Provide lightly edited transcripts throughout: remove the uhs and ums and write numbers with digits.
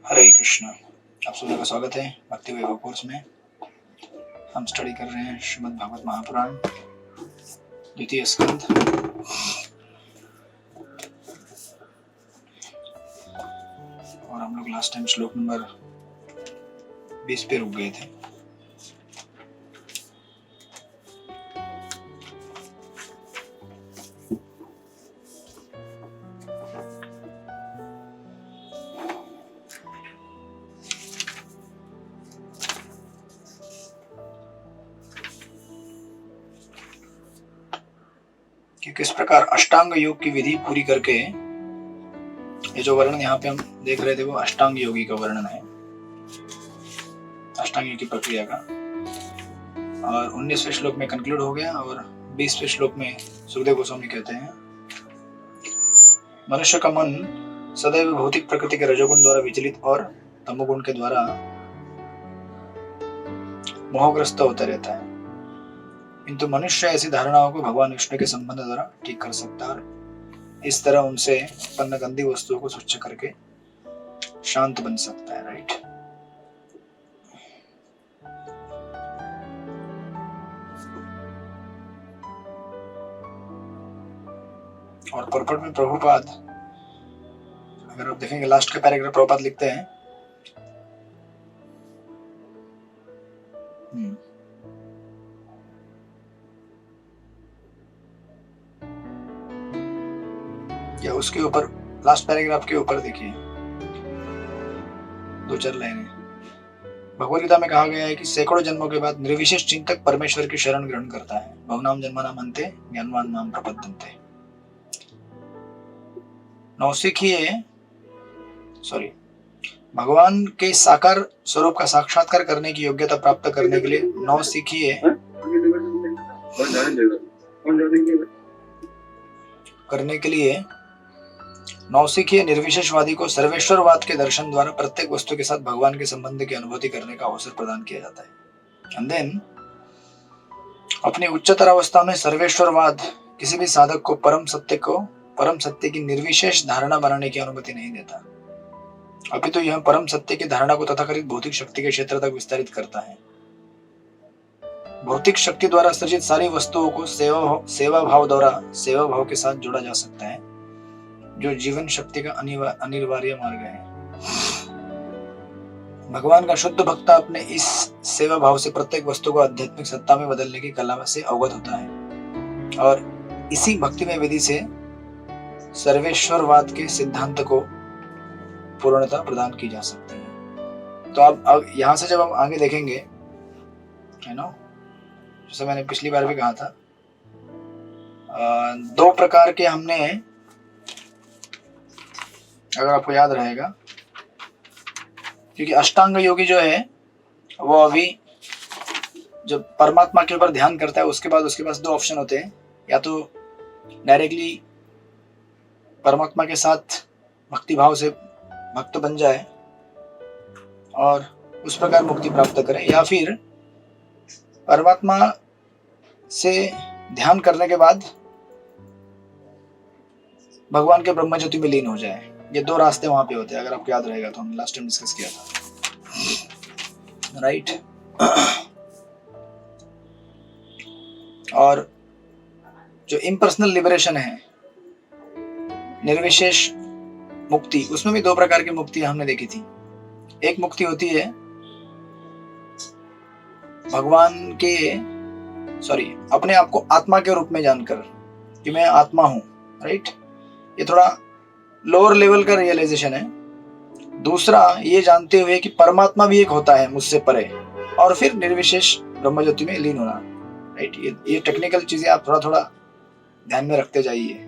हरे कृष्णा। आप सभी का स्वागत है भक्ति वैभव कोर्स में। हम स्टडी कर रहे हैं श्रीमद् भागवत महापुराण द्वितीय स्कंद। और हम लोग लास्ट टाइम श्लोक नंबर 20 पे रुक गए थे। कि किस प्रकार अष्टांग योग की विधि पूरी करके, ये जो वर्णन यहाँ पे हम देख रहे थे वो अष्टांग योगी का वर्णन है, अष्टांग योग की प्रक्रिया का। और 19वें श्लोक में कंक्लूड हो गया। और 20वें श्लोक में सुखदेव गोस्वामी कहते हैं, मनुष्य का मन सदैव भौतिक प्रकृति के रजोगुण द्वारा विचलित और तमोगुण के द्वारा मोहग्रस्त होता रहता है, किंतु मनुष्य ऐसी धारणाओं को भगवान विष्णु के संबंध द्वारा ठीक कर सकता है। इस तरह उनसे उत्पन्न गंदी वस्तुओं को स्वच्छ करके शांत बन सकता है। राइट। और पर्पट में प्रभुपाद, अगर आप देखेंगे लास्ट का पैराग्राफ, प्रभुपाद लिखते हैं या उसके ऊपर, लास्ट पैराग्राफ के ऊपर देखिए 2-4 लाइनें। भगवद गीता में कहा गया है कि सैकड़ों जन्मों के बाद निर्विशेष चिंतक परमेश्वर की शरण ग्रहण करता है। बहुनाम जन्मानाम अन्ते ज्ञानवान नाम प्रपद्यन्ते। भगवान के साकार स्वरूप का साक्षात्कार करने की योग्यता प्राप्त करने के लिए नौसिखिए निर्विशेषवादी को सर्वेश्वरवाद के दर्शन द्वारा प्रत्येक वस्तु के साथ भगवान के संबंध की अनुभूति करने का अवसर प्रदान किया जाता है। एंड देन अपनी उच्चतर अवस्था में सर्वेश्वरवाद किसी भी साधक को परम सत्य की निर्विशेष धारणा बनाने की अनुमति नहीं देता, अपितु यह परम सत्य की धारणा को तथाकथित भौतिक शक्ति के क्षेत्र तक विस्तारित करता है। भौतिक शक्ति द्वारा सृजित सारी वस्तुओं को सेवा भाव द्वारा सेवा भाव के साथ जोड़ा जा सकता है, जो जीवन शक्ति का अनिवार्य मार्ग है। भगवान का शुद्ध भक्त अपने इस सेवा भाव से प्रत्येक वस्तु को आध्यात्मिक सत्ता में बदलने की कला से अवगत होता है, और इसी भक्तिमय विधि से सर्वेश्वरवाद के सिद्धांत को पूर्णता प्रदान की जा सकती है। तो अब यहां से जब हम आगे देखेंगे, है ना, जैसे मैंने पिछली बार भी कहा था, 2 प्रकार के हमने, अगर आपको याद रहेगा, क्योंकि अष्टांग योगी जो है वो अभी जब परमात्मा के ऊपर ध्यान करता है उसके बाद उसके पास 2 ऑप्शन होते हैं, या तो डायरेक्टली परमात्मा के साथ भक्ति भाव से भक्त बन जाए और उस प्रकार मुक्ति प्राप्त करे, या फिर परमात्मा से ध्यान करने के बाद भगवान के ब्रह्म ज्योति में लीन हो जाए। ये 2 रास्ते वहां पे होते हैं, अगर आपको याद रहेगा तो हमने लास्ट टाइम डिस्कस किया था। राइट। और जो इम्पर्सनल लिबरेशन है, निर्विशेष मुक्ति, उसमें भी 2 प्रकार की मुक्ति हमने देखी थी। एक मुक्ति होती है अपने आप को आत्मा के रूप में जानकर कि मैं आत्मा हूं। राइट। ये थोड़ा लोअर लेवल का रियलाइजेशन है। दूसरा, ये जानते हुए कि परमात्मा भी एक होता है मुझसे परे, और फिर निर्विशेष ब्रह्म ज्योति में लीन होना। राइट। ये टेक्निकल चीजें आप थोड़ा ध्यान में रखते जाइए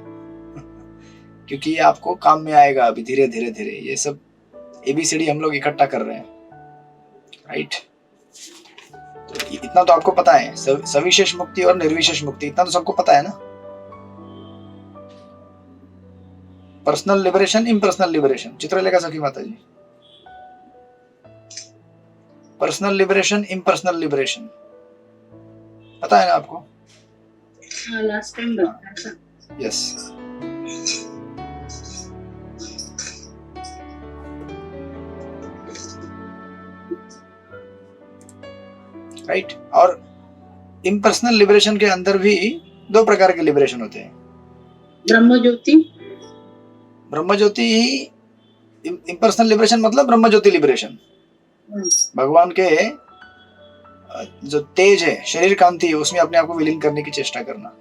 क्योंकि ये आपको काम में आएगा अभी धीरे धीरे। ये सब ABCD हम लोग इकट्ठा कर रहे हैं। राइट। तो इतना तो आपको पता है, सविशेष मुक्ति और निर्विशेष मुक्ति, इतना तो सबको पता है ना। Personal liberation, impersonal liberation, Chitralekha सखी माता जी, पर्सनल लिबरेशन, इम्पर्सनल लिबरेशन, पता है ना आपको? लास्ट टाइम बताया था। यस। राइट। और इम्पर्सनल लिबरेशन के अंदर भी दो प्रकार के लिबरेशन होते हैं। ब्रह्म ज्योति, ब्रह्म ज्योति ही इम्पर्सनल लिबरेशन मतलब ब्रह्म ज्योति लिबरेशन। भगवान के जो तेज है, शरीर कांति है, उसमें अपने आप को विलीन करने की चेष्टा करना,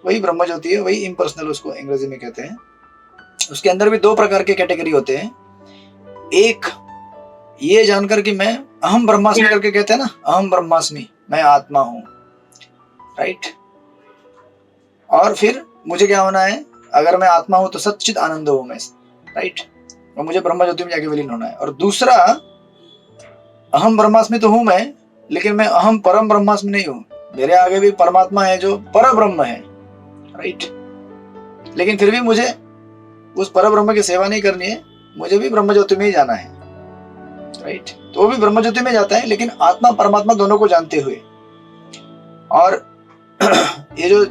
वही ब्रह्म ज्योति है, वही इम्पर्सनल उसको अंग्रेजी में कहते हैं। उसके अंदर भी दो प्रकार के कैटेगरी होते हैं। एक ये जानकर कि मैं अहम ब्रह्मास्मि करके कहते हैं ना, अहम ब्रह्मास्मि, मैं आत्मा हूं, राइट। और फिर मुझे क्या होना है, अगर मैं आत्मा हूं तो सच्चिद आनंद हूं मैं, राइट, और मुझे ब्रह्म ज्योति में जाके विलीन होना है। और दूसरा, अहम ब्रह्मास्मि तो हूं मैं, लेकिन मैं अहम परम ब्रह्मास्मि नहीं हूं, मेरे आगे भी परमात्मा है जो पर ब्रह्म है, राइट। लेकिन फिर भी मुझे उस पर ब्रह्म की सेवा नहीं करनी है, मुझे भी ब्रह्म ज्योति में ही जाना है, राइट। तो वो भी ब्रह्म ज्योति में जाता है, लेकिन आत्मा परमात्मा दोनों को जानते हुए। और ये जो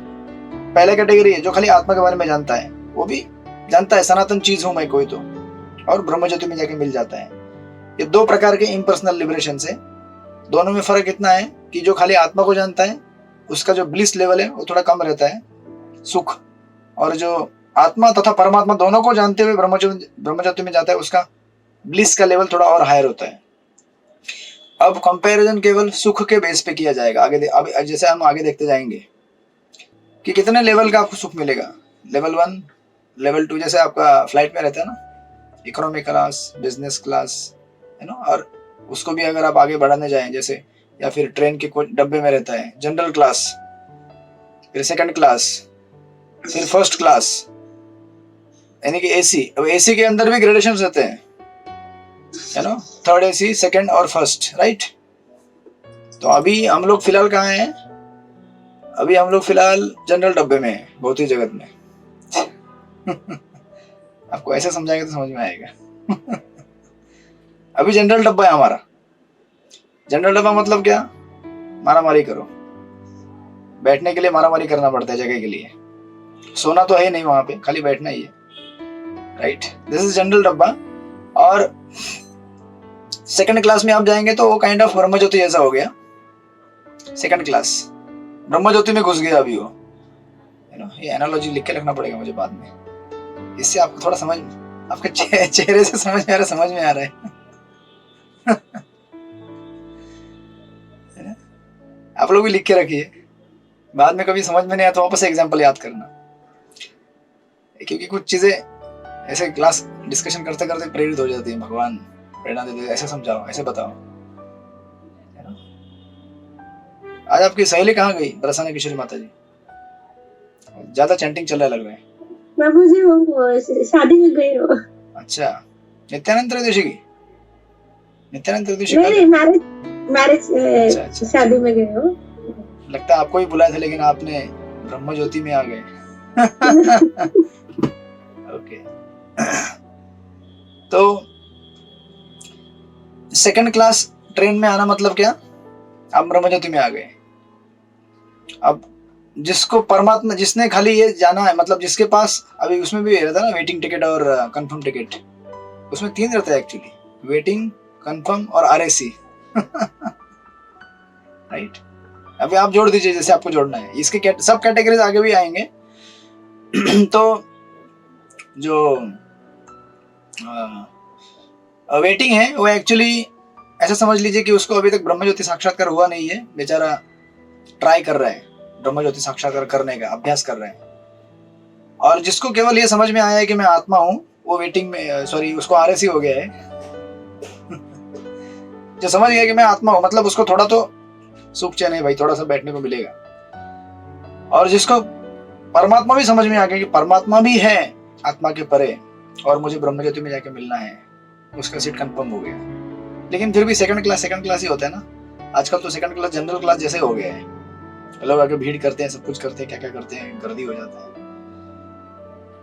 पहला कैटेगरी है, जो खाली आत्मा के बारे में जानता है, वो भी जानता है सनातन चीज हूं मैं कोई तो, और ब्रह्म ज्योति में जाके मिल जाता है। ये दो प्रकार के इम्पर्सनल लिबरेशन से, दोनों में फर्क इतना है कि जो खाली आत्मा को जानता है उसका जो ब्लिस लेवल है वो थोड़ा कम रहता है, सुख, और जो आत्मा तथा परमात्मा दोनों को जानते हुए ब्रह्म ज्योति में जाता है, उसका ब्लिस का लेवल थोड़ा और हायर होता है। अब कंपैरिजन केवल सुख के बेस पे किया जाएगा आगे। अब जैसे हम आगे देखते जाएंगे कि कितने लेवल का आपको सुख मिलेगा, लेवल 1, लेवल 2, जैसे आपका फ्लाइट में रहता है ना, इकोनॉमी क्लास, बिजनेस क्लास, है ना, और उसको भी अगर आप आगे बढ़ाने जाएं जैसे, या फिर ट्रेन के कोई डब्बे में रहता है जनरल क्लास, फिर सेकंड क्लास, फिर फर्स्ट क्लास, यानी कि एसी। अब एसी के अंदर भी ग्रेडेशन रहते हैं, है ना, थर्ड एसी, सेकंड और फर्स्ट, राइट। तो अभी हम लोग फिलहाल कहाँ हैं, अभी हम लोग फिलहाल जनरल डब्बे में हैं, भौतिक जगत में। आपको ऐसे समझाएंगे तो समझ में आएगा। अभी जनरल डब्बा है हमारा। जनरल डब्बा मतलब क्या, मारामारी करो, बैठने के लिए मारामारी करना पड़ता है जगह के लिए, सोना तो है नहीं वहां पे, खाली बैठना ही है, राइट। दिस इज जनरल डब्बा। और सेकंड क्लास में आप जाएंगे तो वो काइंड ऑफ ब्रह्म ज्योति जैसा हो गया। सेकंड क्लास ब्रह्म ज्योति में घुस गया अभी वो, यू नो। ये एनालॉजी लिख के रखना पड़ेगा मुझे बाद में, इससे आपको थोड़ा समझ, आपके चेहरे से समझ में आ रहा है। आप लोग भी लिख के रखिए, बाद में कभी समझ में नहीं आया तो वापस एग्जाम्पल याद करना, क्योंकि कुछ चीजें ऐसे क्लास डिस्कशन करते करते प्रेरित हो जाती है, भगवान प्रेरणा देते, ऐसे समझाओ, ऐसे बताओ। आज आपकी सहेली कहाँ गई, बरसाना किशोरी माता जी? ज्यादा चैंटिंग चल रहा लग रहा है। बाबू जी वो शादी में गई हो। अच्छा, नित्यानंद त्रयोदशी की? नित्यानंद त्रयोदशी नहीं, मैरिज शादी में गए हो। लगता है आपको ही बुलाया था, लेकिन आपने ब्रह्म ज्योति में आ गए। ओके। तो सेकंड क्लास ट्रेन में आना मतलब क्या, आप ब्रह्म ज्योति में आ गए। अब जिसको परमात्मा, जिसने खाली ये जाना है, मतलब जिसके पास अभी उसमें भी रहता है ना वेटिंग टिकट और कंफर्म टिकट, उसमें 3 रहता है एक्चुअली, वेटिंग, कंफर्म और आरएसी। राइट। अभी आप जोड़ दीजिए जैसे आपको जोड़ना है, इसके सब कैटेगरीज आगे भी आएंगे। तो जो वेटिंग है वो एक्चुअली ऐसा समझ लीजिए कि उसको अभी तक ब्रह्म ज्योति साक्षात्कार हुआ नहीं है, बेचारा ट्राई कर रहा है ब्रह्म ज्योति साक्षात्कार करने का, अभ्यास कर रहे हैं। और जिसको केवल ये समझ में आया है कि मैं आत्मा हूं, वो वेटिंग में, सॉरी, उसको आरएसी हो गया है। जो समझ गया कि मैं आत्मा हूं, मतलब उसको थोड़ा तो सुख चैन है भाई, थोड़ा सा बैठने को मिलेगा। और जिसको परमात्मा भी समझ में आ गया कि परमात्मा भी है आत्मा के परे, और मुझे ब्रह्म ज्योति में जाके मिलना है, उसका सीट कंफर्म हो गया। लेकिन फिर भी सेकंड क्लास ही होता है ना आजकल, तो सेकंड क्लास जनरल क्लास जैसे हो गया है। लोग आके भीड़ करते हैं, सब कुछ करते हैं, क्या क्या करते हैं, गर्दी हो जाता है।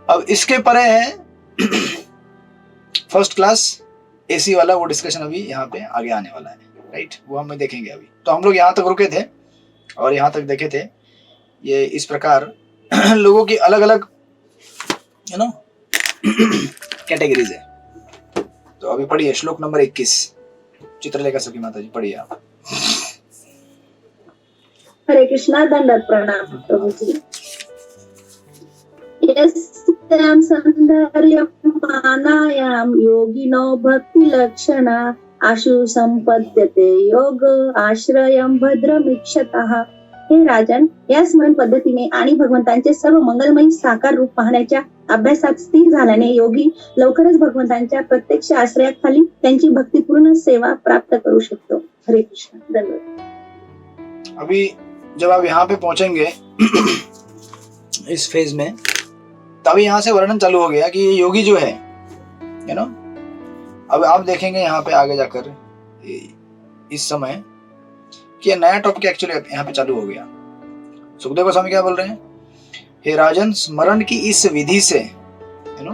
अब इसके परे है फर्स्ट क्लास एसी वाला, वो डिस्कशन अभी यहाँ पे आगे आने वाला है, राइट, वो हम देखेंगे अभी। तो हम लोग यहाँ तक रुके थे और यहाँ तक देखे थे, ये इस प्रकार लोगों की अलग अलग, यू नो, कैटेगरीज है। तो अभी पढ़िए श्लोक नंबर 21। चित्रलेखा सखी माता जी पढ़िए आप। हरे कृष्णा, दंडवत प्रणाम प्रभु जी। यस्यां सौन्दर्यमानायां योगिनो भक्ति लक्षणा आशु संपद्यते योग आश्रयं भद्रमीक्षतः। हे राजन, या स्मरण पद्धतीने आणि भगवंतांचे सर्व मंगलमयी साकार रूप पाहण्याच्या अभ्यासात स्थिर झाल्याने योगी लवकरच भगवंतांच्या प्रत्यक्ष आश्रयाखाली त्यांची भक्तिपूर्ण सेवा प्राप्त करू शकतो। हरे कृष्ण, धन्यवाद। अभी जब आप यहाँ पे पहुंचेंगे इस फेज में, तभी यहाँ से वर्णन चालू हो गया कि ये योगी जो है, यू नो, अब आप देखेंगे यहाँ पे आगे जाकर इस समय कि नया टॉपिक एक्चुअली यहाँ पे चालू हो गया। सुखदेव गोस्वामी क्या बोल रहे हैं? हे राजन, स्मरण की इस विधि से, यू नो,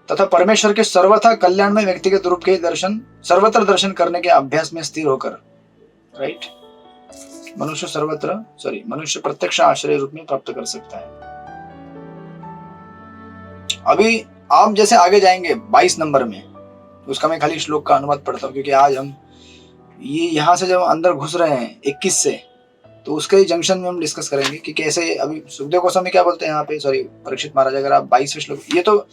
तथा परमेश्वर के सर्वथा कल्याणमय व्यक्तिगत रूप के दर्शन, सर्वत्र दर्शन करने के अभ्यास में स्थिर होकर, राइट, मनुष्य प्रत्यक्ष आश्रय रूप में प्राप्त कर सकता है। अभी आप जैसे आगे जाएंगे 22 नंबर में, उसका मैं खाली श्लोक का अनुवाद पढ़ता हूँ, क्योंकि आज हम ये यहाँ से जब अंदर घुस रहे हैं 21 से, तो उसके जंक्शन में हम डिस्कस करेंगे कि कैसे। अभी सुखदेव गोस्वामी क्या बोलते हैं यहाँ पे, सॉरी परीक्षित महाराज, अगर आप 22वें श्लोक, ये तो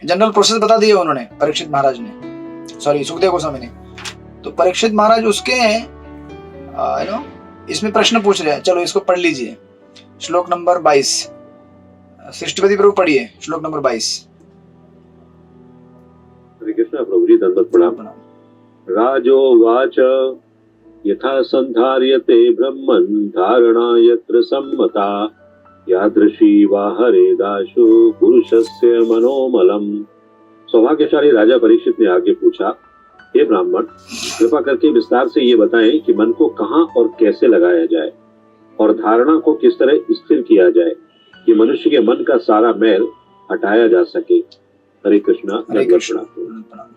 जनरल प्रोसेस बता दिए उन्होंने, परीक्षित महाराज ने, सॉरी सुखदेव गोस्वामी ने। तो परीक्षित महाराज उसके यू नो इसमें प्रश्न पूछ रहे हैं। चलो इसको पढ़ लीजिए, श्लोक नंबर 22, सृष्टिपति प्रभु पढ़िए श्लोक नंबर 22। हरे कृष्ण प्रभु जी, दंडवत प्रणाम। राजोवाच यथा संधार्यते ब्रह्मन् धारणा यत्र सम्मता यादृशी वा हरे दाशु पुरुषस्य मनोमलम। सौभाग्यशाली राजा परीक्षित ने आगे पूछा, हे ब्राह्मण, कृपा करके विस्तार से ये बताएं कि मन को कहाँ और कैसे लगाया जाए और धारणा को किस तरह स्थिर किया जाए कि मनुष्य के मन का सारा मैल हटाया जा सके। हरे कृष्णा, प्रणाम।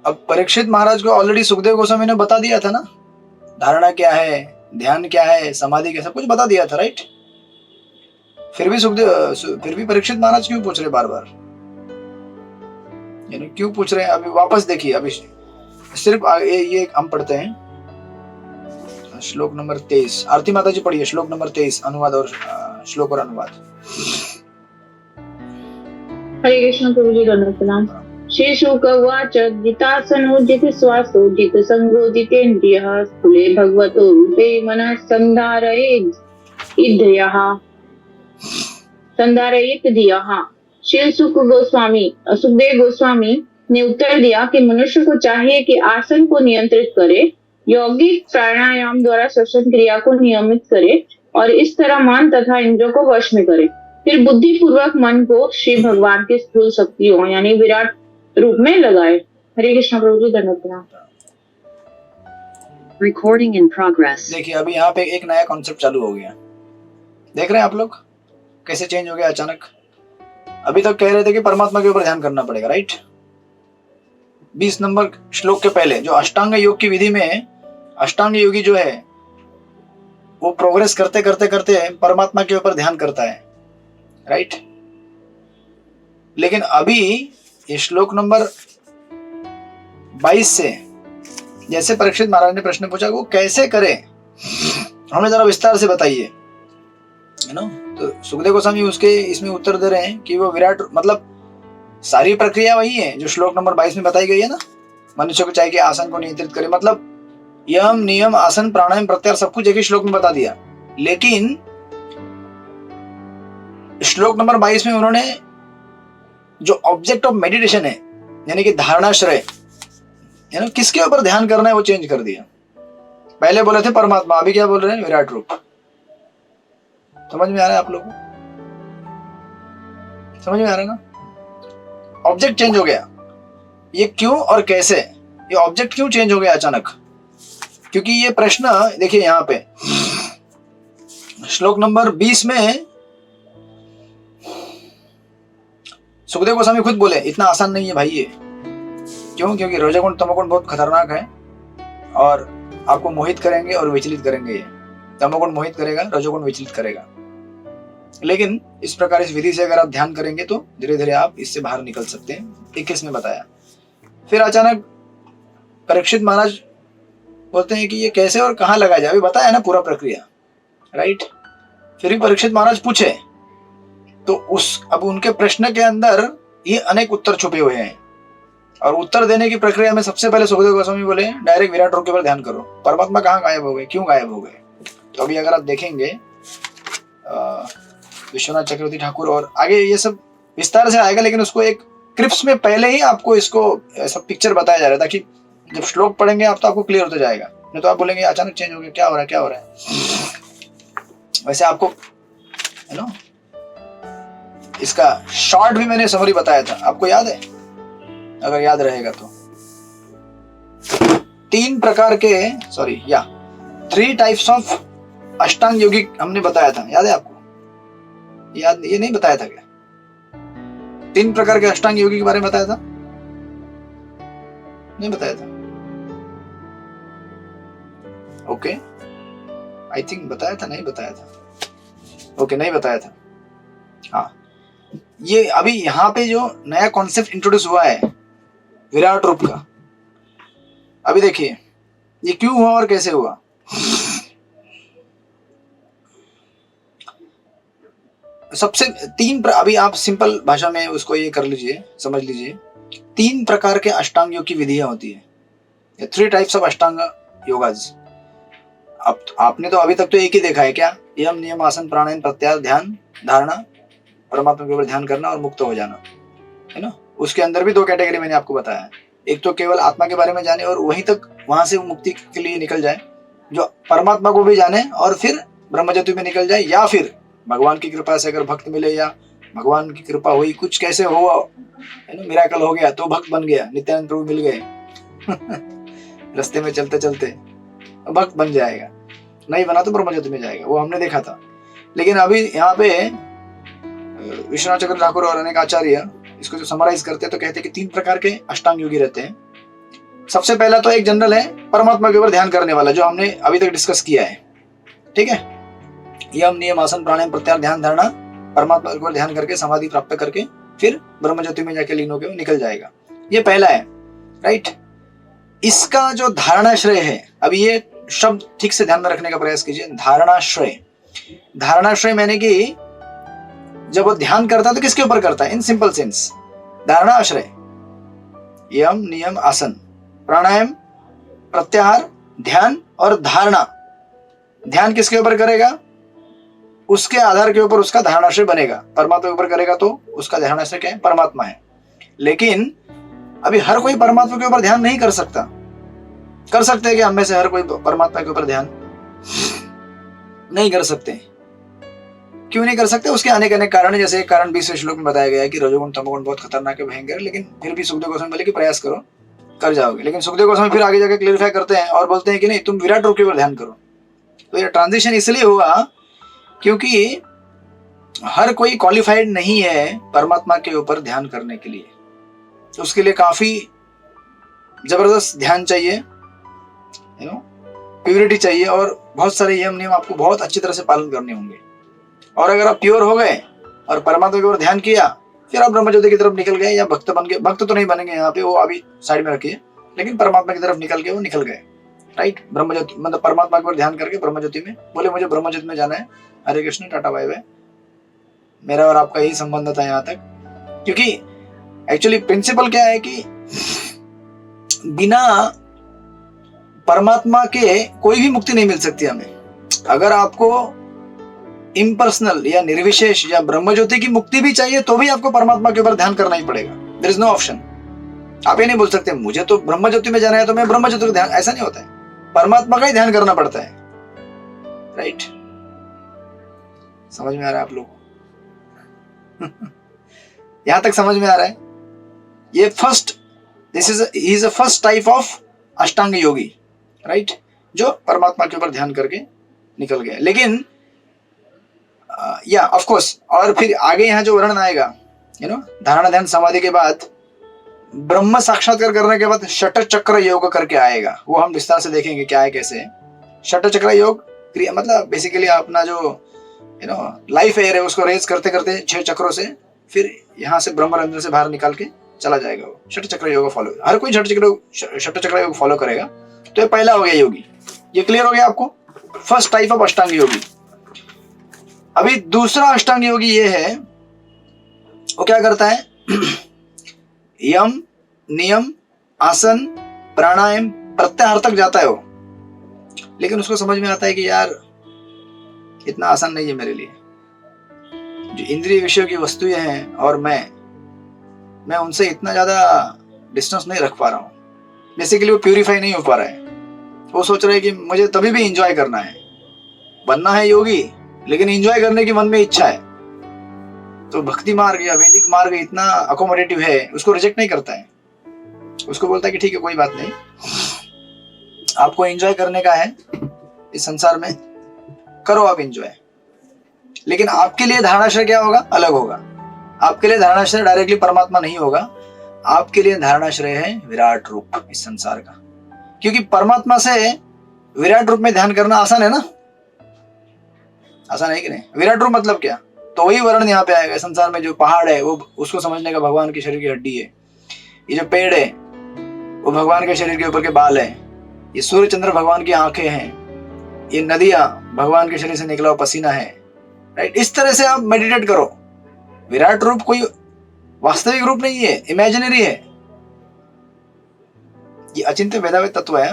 अब परीक्षित महाराज को ऑलरेडी सुखदेव गोस्वामी ने बता दिया था ना, धारणा क्या है, ध्यान क्या है, समाधि क्या, सब कुछ बता दिया था, राइट। फिर भी परीक्षित महाराज क्यों पूछ रहे बार बार, यानी क्यों पूछ रहे हैं? अभी वापस देखिए, अभी सिर्फ ये हम पढ़ते हैं श्लोक नंबर 23। आरती माता जी पढ़िए श्लोक नंबर 23, अनुवाद और श्लोक और अनुवाद। हरे कृष्ण प्रभु जी, दंडवत प्रणाम। श्री शुक उवाच जितासनो जितश्वासो जितसंगो जितेन्द्रियः स्थूले भगवतो रूपे मनः संधारयेत् धियः। श्री सुखदेव गोस्वामी ने उत्तर दिया कि मनुष्य को चाहिए कि आसन को नियंत्रित करे, यौगिक प्राणायाम द्वारा श्वसन क्रिया को नियमित करे और इस तरह मन तथा इंद्रियों को वश में करे, फिर बुद्धि पूर्वक मन को श्री भगवान की स्थूल शक्तियों यानी विराट रूप में लगाए। हरे कृष्ण प्रभु जी, धन्यवाद प्रणाम। Recording in progress. देखिए अभी यहाँ पे एक नया कॉन्सेप्ट चालू हो गया, देख रहे हैं आप लोग कैसे चेंज हो गया अचानक। अभी तक कह रहे थे कि परमात्मा के ऊपर ध्यान करना पड़ेगा, राइट। 20 नंबर श्लोक के पहले जो अष्टांग योग की विधि में अष्टांग योगी जो है वो प्रोग्रेस करते करते करते परमात्मा के ऊपर ध्यान करता है, राइट। लेकिन अभी ये श्लोक नंबर 22 से जैसे परीक्षित महाराज ने प्रश्न पूछा वो कैसे करे, हमें जरा विस्तार से बताइए, है ना। तो सुखदेव गोस्वामी उसके इसमें उत्तर दे रहे हैं कि वो विराट, मतलब सारी प्रक्रिया वही है जो श्लोक नंबर 22 में बताई गई है ना। मनुष्य को चाहिए कि आसन को नियंत्रित करे, मतलब यम नियम आसन प्राणायाम प्रत्याहार सब कुछ एक ही श्लोक में बता दिया। लेकिन श्लोक नंबर 22 में उन्होंने जो ऑब्जेक्ट ऑफ मेडिटेशन है यानी कि धारणाश्रय, यानी किसके ऊपर ध्यान करना है वो चेंज कर दिया। पहले बोले थे परमात्मा, अभी क्या बोल रहे हैं? विराट रूप। समझ में आ रहा है आप लोगों को? समझ में आ रहा है ना? ऑब्जेक्ट चेंज हो गया। ये क्यों और कैसे? ये ऑब्जेक्ट क्यों चेंज हो गया अचानक? क्योंकि ये प्रश्न देखिए यहाँ पे श्लोक नंबर 20 में सुखदेव गोस्वामी खुद बोले इतना आसान नहीं है भाई ये। क्यों? क्योंकि रजोगुण तमोगुण बहुत खतरनाक है और आपको मोहित करेंगे और विचलित करेंगे। ये तमोगुण मोहित करेगा, रजोगुण विचलित करेगा। लेकिन इस प्रकार इस विधि से अगर आप ध्यान करेंगे तो धीरे धीरे आप इससे बाहर निकल सकते हैं। 21 में बताया। फिर अचानक परीक्षित महाराज बोलते हैं कि ये कैसे और कहाँ लगाया जाए, अभी बताया ना पूरा प्रक्रिया, राइट। फिर भी परीक्षित महाराज पूछे तो अब उनके प्रश्न के अंदर ये अनेक उत्तर छुपे हुए हैं, और उत्तर देने की प्रक्रिया में सबसे पहले सुखदेव गोस्वामी बोले डायरेक्ट विराट रूप के ऊपर ध्यान करो, परमात्मा कहाँ गायब हो गए, क्यों गायब हो गए। तो अभी अगर आप देखेंगे विश्वनाथ चक्रवर्ती ठाकुर और आगे ये सब विस्तार से आएगा, लेकिन उसको एक क्रिप्स में पहले ही आपको इसको ऐसा पिक्चर बताया जा रहा है, ताकि जब श्लोक पढ़ेंगे आप तो आपको क्लियर होता जाएगा। नहीं तो आप बोलेंगे अचानक चेंज हो गया, क्या हो रहा है क्या हो रहा है। वैसे आपको है ना, इसका शॉर्ट भी मैंने समरी बताया था, आपको याद है, अगर याद रहेगा तो। 3 प्रकार के 3 टाइप्स ऑफ अष्टांग योगी हमने बताया था, याद है आपको? याद ये नहीं बताया था क्या? 3 प्रकार के अष्टांग योगी के बारे में बताया था, नहीं बताया था? ओके, आई थिंक बताया था, नहीं बताया था, ओके नहीं बताया था। हाँ, ये अभी यहाँ पे जो नया कॉन्सेप्ट इंट्रोड्यूस हुआ है विराट रूप का, अभी देखिए ये क्यों हुआ और कैसे हुआ। सबसे 3 अभी आप सिंपल भाषा में उसको ये कर लीजिए, समझ लीजिए। 3 प्रकार के अष्टांग योग की विधियां होती है, 3 टाइप्स ऑफ अष्टांग योगाज। अब आपने तो अभी तक तो एक ही देखा है, क्या? यम नियम आसन प्राणायाम प्रत्याहार ध्यान धारणा, परमात्मा के ऊपर ध्यान करना और मुक्त हो जाना, है ना। उसके अंदर भी 2 कैटेगरी मैंने आपको बताया है, एक तो केवल आत्मा के बारे में जाने और वहीं तक वहां से मुक्ति के लिए निकल जाए, जो परमात्मा को भी जाने और फिर ब्रह्मज्योति में निकल जाए, या फिर भगवान की कृपा से अगर भक्त मिले या भगवान की कृपा हुई, कुछ कैसे हुआ है ना, मिराकल हो गया तो भक्त बन गया, नित्यानंद प्रभु मिल गए रास्ते में चलते चलते भक्त बन जाएगा, नहीं बना तो ब्रह्मज्योति में जाएगा, वो हमने देखा था। लेकिन अभी यहाँ पे विश्वनाथ चक्रवर्ती ठाकुर और अनेक आचार्य इसको जो समराइज करते हैं तो कहते हैं कि 3 प्रकार के अष्टांग योगी रहते हैं। सबसे पहला तो एक जनरल है परमात्मा के ऊपर ध्यान करने वाला, जो हमने अभी तक डिस्कस किया है, ठीक है। यम नियम आसन प्राणायाम प्रत्याहार ध्यान धारणा, परमात्मा के ऊपर ध्यान करके समाधि प्राप्त करके फिर ब्रह्मज्योति में जाके लीन होकर निकल जाएगा, ये पहला है, राइट। इसका जो धारणाश्रय है, अभी ये शब्द ठीक से ध्यान में रखने का प्रयास कीजिए। धारणाश्रय, धारणाश्रय मैंने कि जब वो ध्यान करता है तो किसके ऊपर करता है, इन सिंपल सेंस। धारणाश्रय यम नियम आसन प्राणायाम प्रत्याहार ध्यान और धारणा, ध्यान किसके ऊपर करेगा, उसके आधार के ऊपर उसका धारणाश्रय बनेगा। परमात्मा के ऊपर करेगा तो उसका धारणाश्रय क्या है, परमात्मा है। लेकिन अभी हर कोई परमात्मा के ऊपर ध्यान नहीं कर सकता। कर सकते हैं कि हम में से हर कोई परमात्मा के ऊपर ध्यान नहीं कर सकते। क्यों नहीं कर सकते? उसके अनेक अनेक कारण है। जैसे एक कारण 20वें श्लोक में बताया गया है कि रजोगुण तमोगुण बहुत खतरनाक है, भयंकर है, लेकिन फिर भी सुखदेव गोस्वामी बोले कि प्रयास करो, कर जाओगे। लेकिन सुखदेव गोस्वामी फिर आगे जाके क्लेरिफाई करते हैं और बोलते हैं कि नहीं, तुम विराट रूप के ऊपर ध्यान करो। तो ये ट्रांजिशन इसलिए हुआ क्योंकि हर कोई क्वालिफाइड नहीं है परमात्मा के ऊपर ध्यान करने के लिए। तो उसके लिए काफी जबरदस्त ध्यान चाहिए, प्योरिटी चाहिए, और बहुत सारे यम नियम आपको बहुत अच्छी तरह से पालन करने होंगे। और अगर आप प्योर हो गए और परमात्मा के ऊपर ध्यान किया, फिर आप ब्रह्मज्योति की तरफ निकल गए या भक्त बन गए। भक्त तो नहीं बनेंगे यहाँ पे, वो अभी साइड में रखिए, लेकिन परमात्मा की तरफ निकल के वो निकल गए, राइट। ब्रह्मज्योति मतलब परमात्मा के ऊपर ध्यान करके ब्रह्मज्योति में बोले मुझे ब्रह्मज्योति में जाना है, हरे कृष्ण, टाटा बाय बाय। मेरा और आपका यही संबंध था यहाँ तक, क्योंकि एक्चुअली प्रिंसिपल क्या है कि बिना परमात्मा के कोई भी मुक्ति नहीं मिल सकती हमें। अगर आपको इम्पर्सनल या निर्विशेष या ब्रह्मज्योति की मुक्ति भी चाहिए तो भी आपको परमात्मा के ऊपर ध्यान करना ही पड़ेगा। There is no option. आप ये नहीं बोल सकते मुझे तो ब्रह्मज्योति में जाना है तो मैं ब्रह्मज्योति का ध्यान, ऐसा नहीं होता है। परमात्मा का ही ध्यान करना पड़ता है, राइट। समझ में आ रहा है आप लोग? यहां तक समझ में आ रहा है? ये this is a first type of Ashtanga Yogi, right, जो परमात्मा के ऊपर ध्यान करके निकल गए। लेकिन या ऑफ कोर्स, और फिर आगे यहाँ जो वर्णन आएगा, धारणा ध्यान समाधि के बाद ब्रह्म साक्षात्कार करने के बाद षट चक्र योग करके आएगा। वो हम विस्तार से देखेंगे क्या है कैसे। षट चक्र योग क्रिया मतलब बेसिकली अपना जो लाइफ एयर है, उसको रेज करते करते 6 चक्रों से फिर यहाँ से ब्रह्मरंध्र से बाहर निकाल के चला जाएगा वो। षट चक्र योग फॉलो, हर कोई षट चक्र योग फॉलो करेगा। तो ये पहला हो गया योगी, ये क्लियर हो गया आपको, फर्स्ट टाइप ऑफ अष्टांग योगी। अभी दूसरा अष्टांग योगी ये है, वो क्या करता है, यम नियम आसन प्राणायाम प्रत्याहार तक जाता है वो, लेकिन उसको समझ में आता है कि यार इतना आसान नहीं है मेरे लिए, जो इंद्रिय विषयों की वस्तुएं हैं और मैं उनसे इतना ज्यादा डिस्टेंस नहीं रख पा रहा हूँ, बेसिकली वो प्यूरिफाई नहीं हो पा रहा है। वो सोच रहे हैं कि मुझे तभी भी इंजॉय करना है, बनना है योगी, लेकिन इंजॉय करने की मन में इच्छा है। तो भक्ति मार्ग या वैदिक मार्ग इतना अकोमोडेटिव है, उसको रिजेक्ट नहीं करता है, उसको बोलता है कि ठीक है कोई बात नहीं, आपको एंजॉय करने का है इस संसार में, करो आप एंजॉय, लेकिन आपके लिए धारणाश्रय क्या होगा, अलग होगा। आपके लिए धारणाश्रय डायरेक्टली परमात्मा नहीं होगा, आपके लिए धारणाश्रय है विराट रूप इस संसार का, क्योंकि परमात्मा से विराट रूप में ध्यान करना आसान है ना, आसान है कि नहीं। विराट रूप मतलब क्या, तो वही वर्णन यहाँ पे आएगा। संसार में जो पहाड़ है वो उसको समझने का भगवान के शरीर की हड्डी है, ये जो पेड़ है वो भगवान के शरीर के ऊपर के बाल है, ये सूर्य चंद्र भगवान की आंखें हैं, ये नदियां भगवान के शरीर से निकला हुआ पसीना है, राइट। इस तरह से आप मेडिटेट करो। विराट रूप कोई वास्तविक रूप नहीं है, इमेजिनरी है, ये अचिंत्य भेदाभेद तत्व है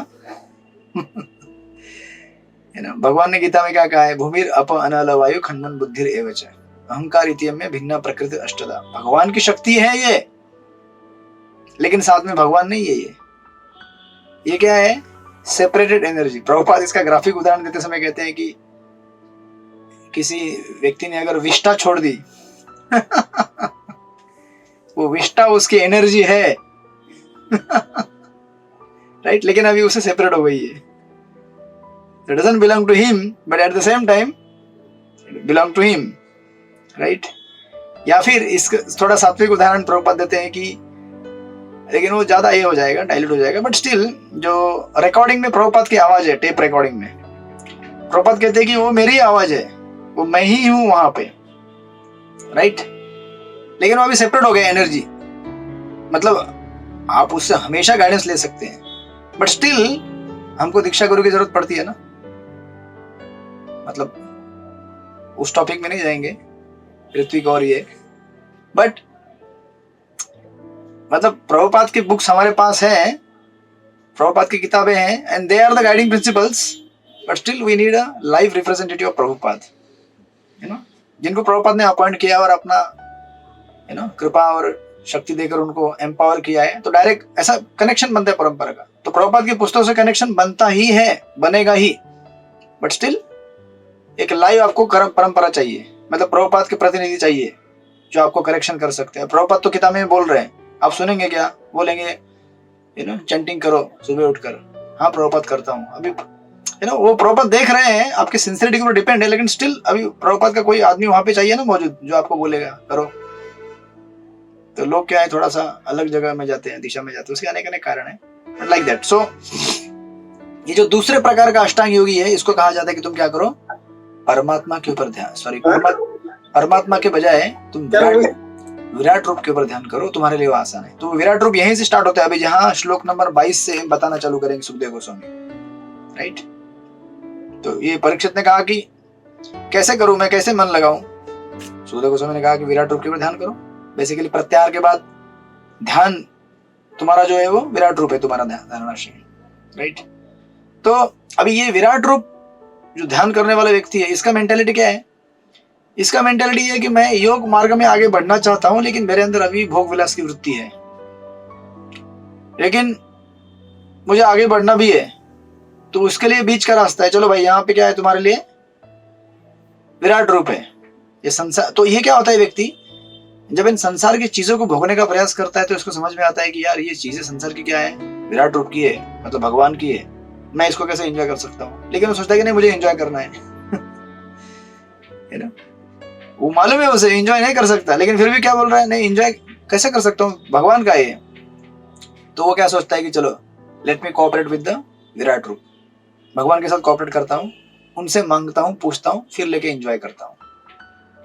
ना। भगवान ने गीता में क्या कहा है, भूमिर अप अनल वायु खंडन बुद्धिर एवच, अहंकार इत्यम में भिन्न प्रकृति अष्टदा। भगवान की शक्ति है ये, लेकिन साथ में भगवान नहीं है ये क्या है, सेपरेटेड एनर्जी। प्रभुपाद इसका ग्राफिक उदाहरण देते समय कहते हैं कि किसी व्यक्ति ने अगर विष्ठा छोड़ दी वो विष्ठा उसकी एनर्जी है राइट, लेकिन अभी उससे सेपरेट हो गई है, it doesn't belong to him but at the same time it belong to him, right। या फिर इसका थोड़ा सात्विक उदाहरण प्रभुपाद देते हैं कि, लेकिन वो ज्यादा ये हो जाएगा, डाइल्यूट हो जाएगा, बट स्टिल जो रिकॉर्डिंग में प्रभुपाद की आवाज है, टेप रिकॉर्डिंग में प्रभुपाद कहते हैं कि वो मेरी आवाज है, वो मैं ही हूं वहां पे, राइट। लेकिन वो अभी सेपरेट हो गया एनर्जी, मतलब आप उससे हमेशा गाइडेंस ले सकते हैं, बट स्टिल हमको दीक्षा गुरु की जरूरत पड़ती है ना। मतलब उस टॉपिक में नहीं जाएंगे ऋत्विक और ये, बट मतलब प्रभुपाद की बुक्स हमारे पास है, प्रभुपाद की किताबें हैं, and they are the guiding principles, but still we need a live representative of Prabhupada, जिनको प्रभुपाद ने अपॉइंट किया और अपना कृपा और शक्ति देकर उनको एम्पावर किया है। तो डायरेक्ट ऐसा कनेक्शन बनता है परंपरा का। तो प्रभुपाद की पुस्तकों से कनेक्शन बनता ही है, बनेगा ही, बट स्टिल एक लाइव आपको परंपरा चाहिए, मतलब प्रभुपाद के प्रतिनिधि चाहिए जो आपको करेक्शन कर सकते हैं। प्रभुपाद तो किताब में बोल रहे हैं, आप सुनेंगे क्या, बोलेंगे चैंटिंग करो सुबह उठकर, हाँ प्रभुपाद करता हूँ। अभी वो प्रभुपाद देख रहे हैं, आपकी सिंसियरिटी के ऊपर डिपेंड है, लेकिन स्टिल अभी प्रभुपाद का कोई आदमी वहां पे चाहिए ना मौजूद, जो आपको बोलेगा करो। तो लोग क्या है, थोड़ा सा अलग जगह में जाते हैं, दिशा में जाते हैं, उसके अनेक अनेक कारण है, लाइक दैट। सो ये जो दूसरे प्रकार का अष्टांग योगी है, इसको कहा जाता है कि तुम क्या करो, परमात्मा के ऊपर ध्यान, सॉरी परमात्मा के बजाय तुम विराट रूप के ऊपर ध्यान करो, तुम्हारे लिए वो आसान है। तो विराट रूप यहीं से स्टार्ट होता है। अभी जहां श्लोक नंबर 22 से बताना चालू करेंगे सुखदेव गोस्वामी, राइट। तो ये परीक्षित ने कहा कि कैसे करूं मैं, कैसे मन लगाऊं। सुखदेव गोस्वामी ने कहा कि विराट रूप के ऊपर ध्यान करो। बेसिकली प्रत्याहार के बाद ध्यान तुम्हारा जो है वो विराट रूप है, तुम्हारा धारणाशय, राइट। तो अभी ये विराट रूप जो ध्यान करने वाला व्यक्ति है, इसका मेंटालिटी क्या है, इसका मेंटालिटी है कि मैं योग मार्ग में आगे बढ़ना चाहता हूं, लेकिन मेरे अंदर अभी भोग विलास की वृत्ति है, लेकिन मुझे आगे बढ़ना भी है। तो उसके लिए बीच का रास्ता है, चलो भाई यहाँ पे क्या है, तुम्हारे लिए विराट रूप है ये संसार। तो ये क्या होता है, व्यक्ति जब इन संसार की चीजों को भोगने का प्रयास करता है तो इसको समझ में आता है कि यार ये चीजें संसार की क्या है, विराट रूप की है, मतलब भगवान की है, मैं इसको कैसे एंजॉय कर सकता हूँ। लेकिन वो सोचता है कि नहीं मुझे एंजॉय करना है वो मालूम है उसे एंजॉय नहीं कर सकता, लेकिन फिर भी क्या बोल रहा है, नहीं एंजॉय कैसे कर सकता हूँ, भगवान का है। तो वो क्या सोचता है कि चलो let me cooperate with the Virat रूप, भगवान के साथ कोऑपरेट करता हूँ, उनसे मांगता हूँ, पूछता हूँ, फिर लेके एंजॉय करता हूँ।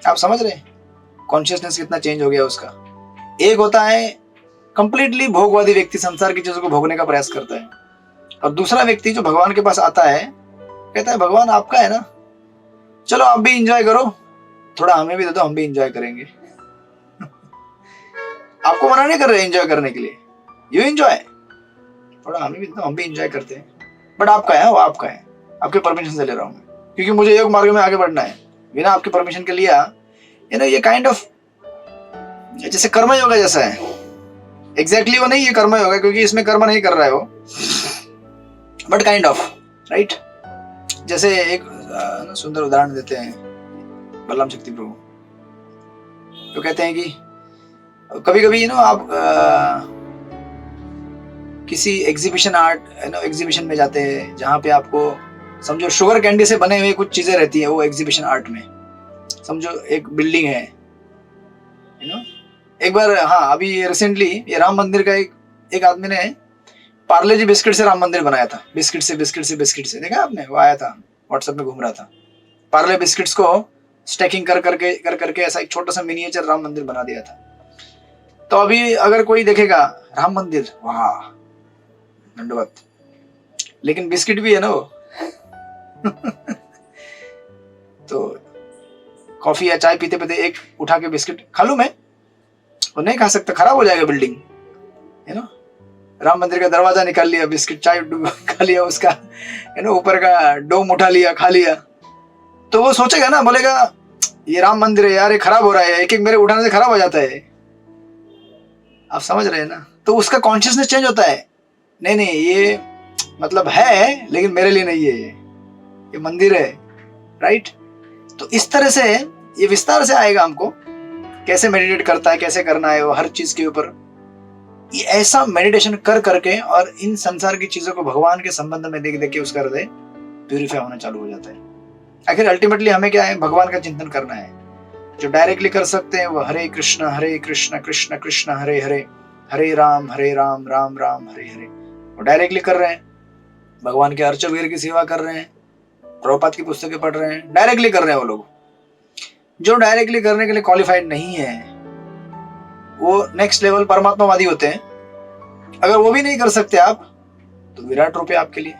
आप समझ रहे हैं कॉन्शियसनेस कितना चेंज हो गया उसका। एक होता है कंप्लीटली भोगवादी व्यक्ति, संसार की चीजों को भोगने का प्रयास करता है, और दूसरा व्यक्ति जो भगवान के पास आता है, कहता है भगवान आपका है ना, चलो आप भी इंजॉय करो, थोड़ा हमें भी दे दो, हम भी इंजॉय करेंगे। आपको मना नहीं कर रहे एंजॉय करने के लिए, यू एंजॉय, थोड़ा हमें भी दे दो, हम भी इंजॉय करते हैं, बट आपका है, वो आपका है, आपके परमिशन से ले रहा हूं मैं, क्योंकि मुझे योग मार्ग में आगे बढ़ना है। बिना आपके परमिशन के लिया ये काइंड ऑफ जैसे कर्म योगा जैसा है। एग्जैक्टली वो नहीं है कर्म योगा, क्योंकि इसमें कर्म नहीं कर रहा है वो, बट काइंड ऑफ, राइट। जैसे एक सुंदर उदाहरण देते हैं बलराम शक्ति प्रभु, तो कहते हैं कि कभी कभी आप किसी एग्जीबिशन आर्ट एग्जीबिशन में जाते हैं, जहाँ पे आपको समझो शुगर कैंडी से बने हुए कुछ चीजें रहती है वो एग्जीबिशन आर्ट में, समझो एक बिल्डिंग है, एक बार, हाँ अभी रिसेंटली ये राम मंदिर का एक आदमी ने पार्ले जी बिस्किट से राम मंदिर बनाया था, बिस्किट से देखा आपने, वो आया था व्हाट्सएप में घूम रहा था, पार्ले बिस्किट्स को स्टैकिंग कर करके ऐसा एक छोटा सा मिनिएचर राम मंदिर बना दिया था। तो अभी अगर कोई देखेगा राम मंदिर, वाह दंडवत, लेकिन बिस्किट भी है ना वो। तो कॉफी या चाय पीते पीते एक उठा के बिस्किट खा लूं मैं, वो नहीं खा सकता, खराब हो जाएगा बिल्डिंग, राम मंदिर का दरवाजा निकाल लिया, बिस्किट चाय खा लिया, उसका ऊपर का डोम उठा लिया, खा लिया, तो वो सोचेगा ना, बोलेगा ये राम मंदिर है यार, ये खराब हो रहा है, एक एक मेरे उठाने से खराब हो जाता है। आप समझ रहे हैं ना, तो उसका कॉन्शियसनेस चेंज होता है, नहीं ये मतलब है लेकिन मेरे लिए नहीं है, ये मंदिर है, राइट। तो इस तरह से ये विस्तार से आएगा हमको, कैसे मेडिटेट करता है, कैसे करना है, वो हर चीज के ऊपर ये ऐसा मेडिटेशन कर करके, और इन संसार की चीजों को भगवान के संबंध में देख देख के उसका हृदय प्यूरिफाई होना चालू हो जाता है। आखिर अल्टीमेटली हमें क्या है, भगवान का चिंतन करना है। जो डायरेक्टली कर सकते हैं वो हरे कृष्ण कृष्ण कृष्ण हरे हरे, हरे राम राम राम हरे हरे, वो डायरेक्टली कर रहे हैं, भगवान के अर्चक वीर की सेवा कर रहे हैं, प्रभुपाद की पुस्तकें पढ़ रहे हैं, डायरेक्टली कर रहे हैं वो लोग। जो डायरेक्टली करने के लिए क्वालिफाइड नहीं है वो नेक्स्ट लेवल परमात्मावादी होते हैं। अगर वो भी नहीं कर सकते आप, तो विराट रूप है आपके लिए।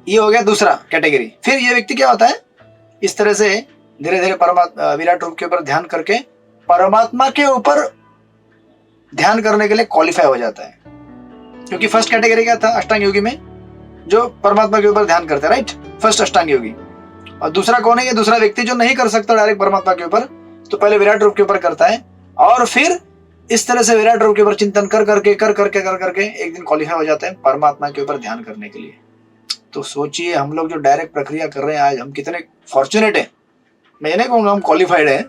ये हो गया दूसरा कैटेगरी। फिर ये व्यक्ति क्या होता है, इस तरह से धीरे धीरे परमात्मा विराट रूप के ऊपर ध्यान करके परमात्मा के ऊपर ध्यान करने के लिए क्वालिफाई हो जाता है। क्योंकि फर्स्ट कैटेगरी क्या था अष्टांग योगी में, जो परमात्मा के ऊपर ध्यान करते हैं, राइट, फर्स्ट अष्टांग योगी। और दूसरा कौन है, ये दूसरा व्यक्ति जो नहीं कर सकता डायरेक्ट परमात्मा के ऊपर, तो पहले विराट रूप के ऊपर करता है, और फिर इस तरह से विराट रूप के ऊपर चिंतन कर करके एक दिन क्वालिफाई हो जाते हैं परमात्मा के ऊपर ध्यान करने के लिए। तो सोचिए हम लोग जो डायरेक्ट प्रक्रिया कर रहे हैं आज, हम कितने फॉर्चुनेट हैं। मैं ये नहीं कहूंगा हम क्वालिफाइड हैं,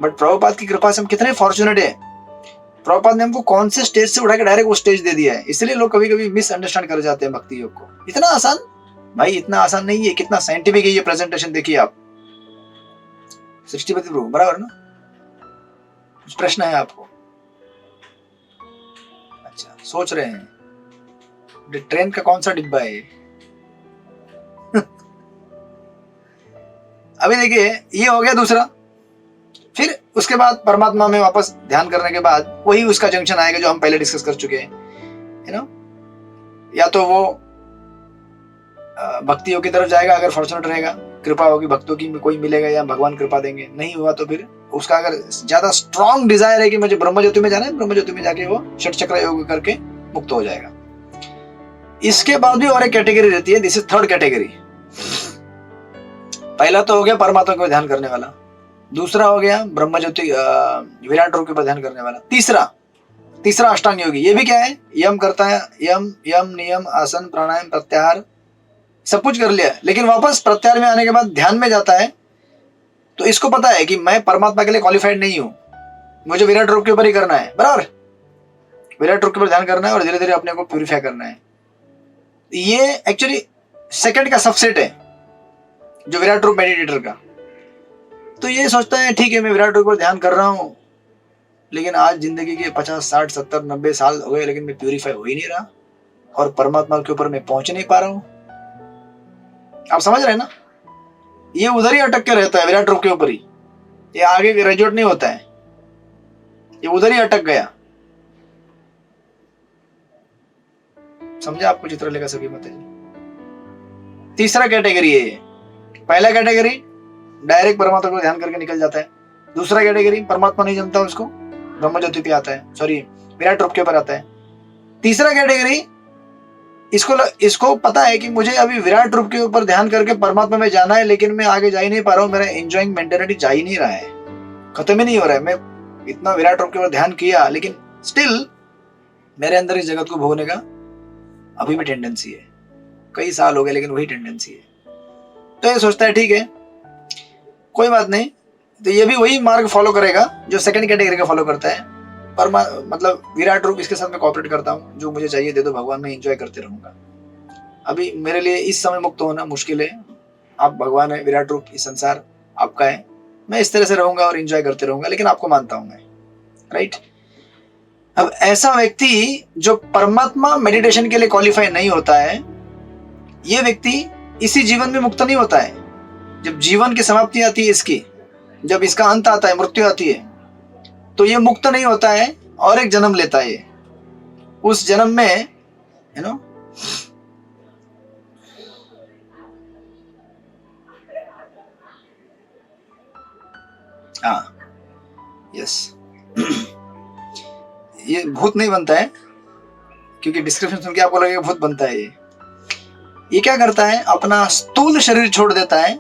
बट प्रभुपाद की कृपा से हम कितने फॉर्चुनेट हैं। प्रभुपाद ने हमको कौन से स्टेज से उठा के डायरेक्ट वो स्टेज दे दिया है। इसलिए लोग कभी कभी मिसअंडरस्टैंड कर जाते हैं भक्ति योग को। इतना आसान भाई, इतना आसान नहीं है, कितना साइंटिफिक है ये प्रेजेंटेशन। देखिए आप सृष्टिपति प्रभु बराबर ना। कुछ प्रश्न है आपको? अच्छा, सोच रहे हैं ट्रेन का कौन सा डिब्बा है अभी देखिए ये हो गया दूसरा। फिर उसके बाद परमात्मा में वापस ध्यान करने के बाद वही उसका जंक्शन आएगा जो हम पहले डिस्कस कर चुके हैं, या तो वो भक्ति योग की तरफ जाएगा अगर फॉर्चुनेट रहेगा, कृपा होगी भक्तों की, कोई मिलेगा या भगवान कृपा देंगे। नहीं हुआ तो फिर उसका अगर ज्यादा स्ट्रॉन्ग डिजायर है कि मुझे ब्रह्मज्योति में जाना है, ब्रह्मज्योति में जाके वो षट चक्र योग करके मुक्त हो जाएगा। इसके बाद भी और एक कैटेगरी रहती है, दिस इज थर्ड कैटेगरी। पहला तो हो गया परमात्मा को ध्यान करने वाला, दूसरा हो गया ब्रह्मज्योति विराट रूप के ऊपर ध्यान करने वाला, तीसरा अष्टांग योगी। ये भी क्या है, यम करता है, यम नियम आसन प्राणायाम प्रत्याहार सब कुछ कर लिया, लेकिन वापस प्रत्याहार में आने के बाद ध्यान में जाता है। तो इसको पता है कि मैं परमात्मा के लिए क्वालिफाइड नहीं हूं, मुझे विराट रूप के ऊपर ही करना है, बराबर विराट रूप के ऊपर ध्यान करना है और धीरे धीरे अपने को प्यूरिफाई करना है। ये एक्चुअली सेकंड का सबसेट है जो विराट रूप मेडिटेटर का। तो ये सोचता है ठीक है मैं विराट रूप पर ध्यान कर रहा हूं, लेकिन आज जिंदगी के 50 60 70 90 साल हो गए, लेकिन मैं प्यूरिफाई हो ही नहीं रहा और परमात्मा के ऊपर मैं पहुंच नहीं पा रहा हूं। आप समझ रहे हैं ना, ये उधर ही अटक के रहता है विराट रूप के ऊपर ही, ये आगे ग्रेजुएट नहीं होता है, ये उधर ही अटक गया। समझा आपको चित्रलेखा का सभी माता जी। तीसरा कैटेगरी है ये। पहला कैटेगरी डायरेक्ट परमात्मा को ध्यान करके निकल जाता है। दूसरा कैटेगरी परमात्मा नहीं जानता उसको, ब्रह्म ज्योति पे आता है, सॉरी विराट रूप के ऊपर आता है। तीसरा कैटेगरी इसको पता है कि मुझे अभी विराट रूप के ऊपर ध्यान करके परमात्मा में जाना है, लेकिन मैं आगे जा ही नहीं पा रहा हूँ, मेरा एंजॉइंग मेंटेलिटी जा ही नहीं रहा है, खत्म ही नहीं हो रहा है। मैं इतना विराट रूप के ऊपर ध्यान किया, लेकिन स्टिल मेरे अंदर इस जगत को भोगने का अभी भी टेंडेंसी है। कई साल हो गए लेकिन वही टेंडेंसी है। तो ये सोचता है ठीक है कोई बात नहीं, तो ये भी वही मार्ग फॉलो करेगा जो सेकंड कैटेगरी का फॉलो करता है। पर मतलब विराट रूप इसके साथ में कोऑपरेट करता हूँ, जो मुझे चाहिए दे दो भगवान, मैं एंजॉय करते रहूंगा। अभी मेरे लिए इस समय मुक्त होना मुश्किल है, आप भगवान है, विराट रूप इस संसार आपका है, मैं इस तरह से रहूंगा और एंजॉय करते रहूंगा, लेकिन आपको मानता हूं मैं, राइट। अब ऐसा व्यक्ति जो परमात्मा मेडिटेशन के लिए क्वालिफाई नहीं होता है, ये व्यक्ति इसी जीवन में मुक्त नहीं होता है। जब जीवन की समाप्ति आती है इसकी, जब इसका अंत आता है, मृत्यु आती है, तो ये मुक्त नहीं होता है और एक जन्म लेता है। उस जन्म में यस ये भूत नहीं बनता है, क्योंकि डिस्क्रिप्शन सुन के आपको लगेगा भूत बनता है। ये क्या करता है, अपना स्थूल शरीर छोड़ देता है,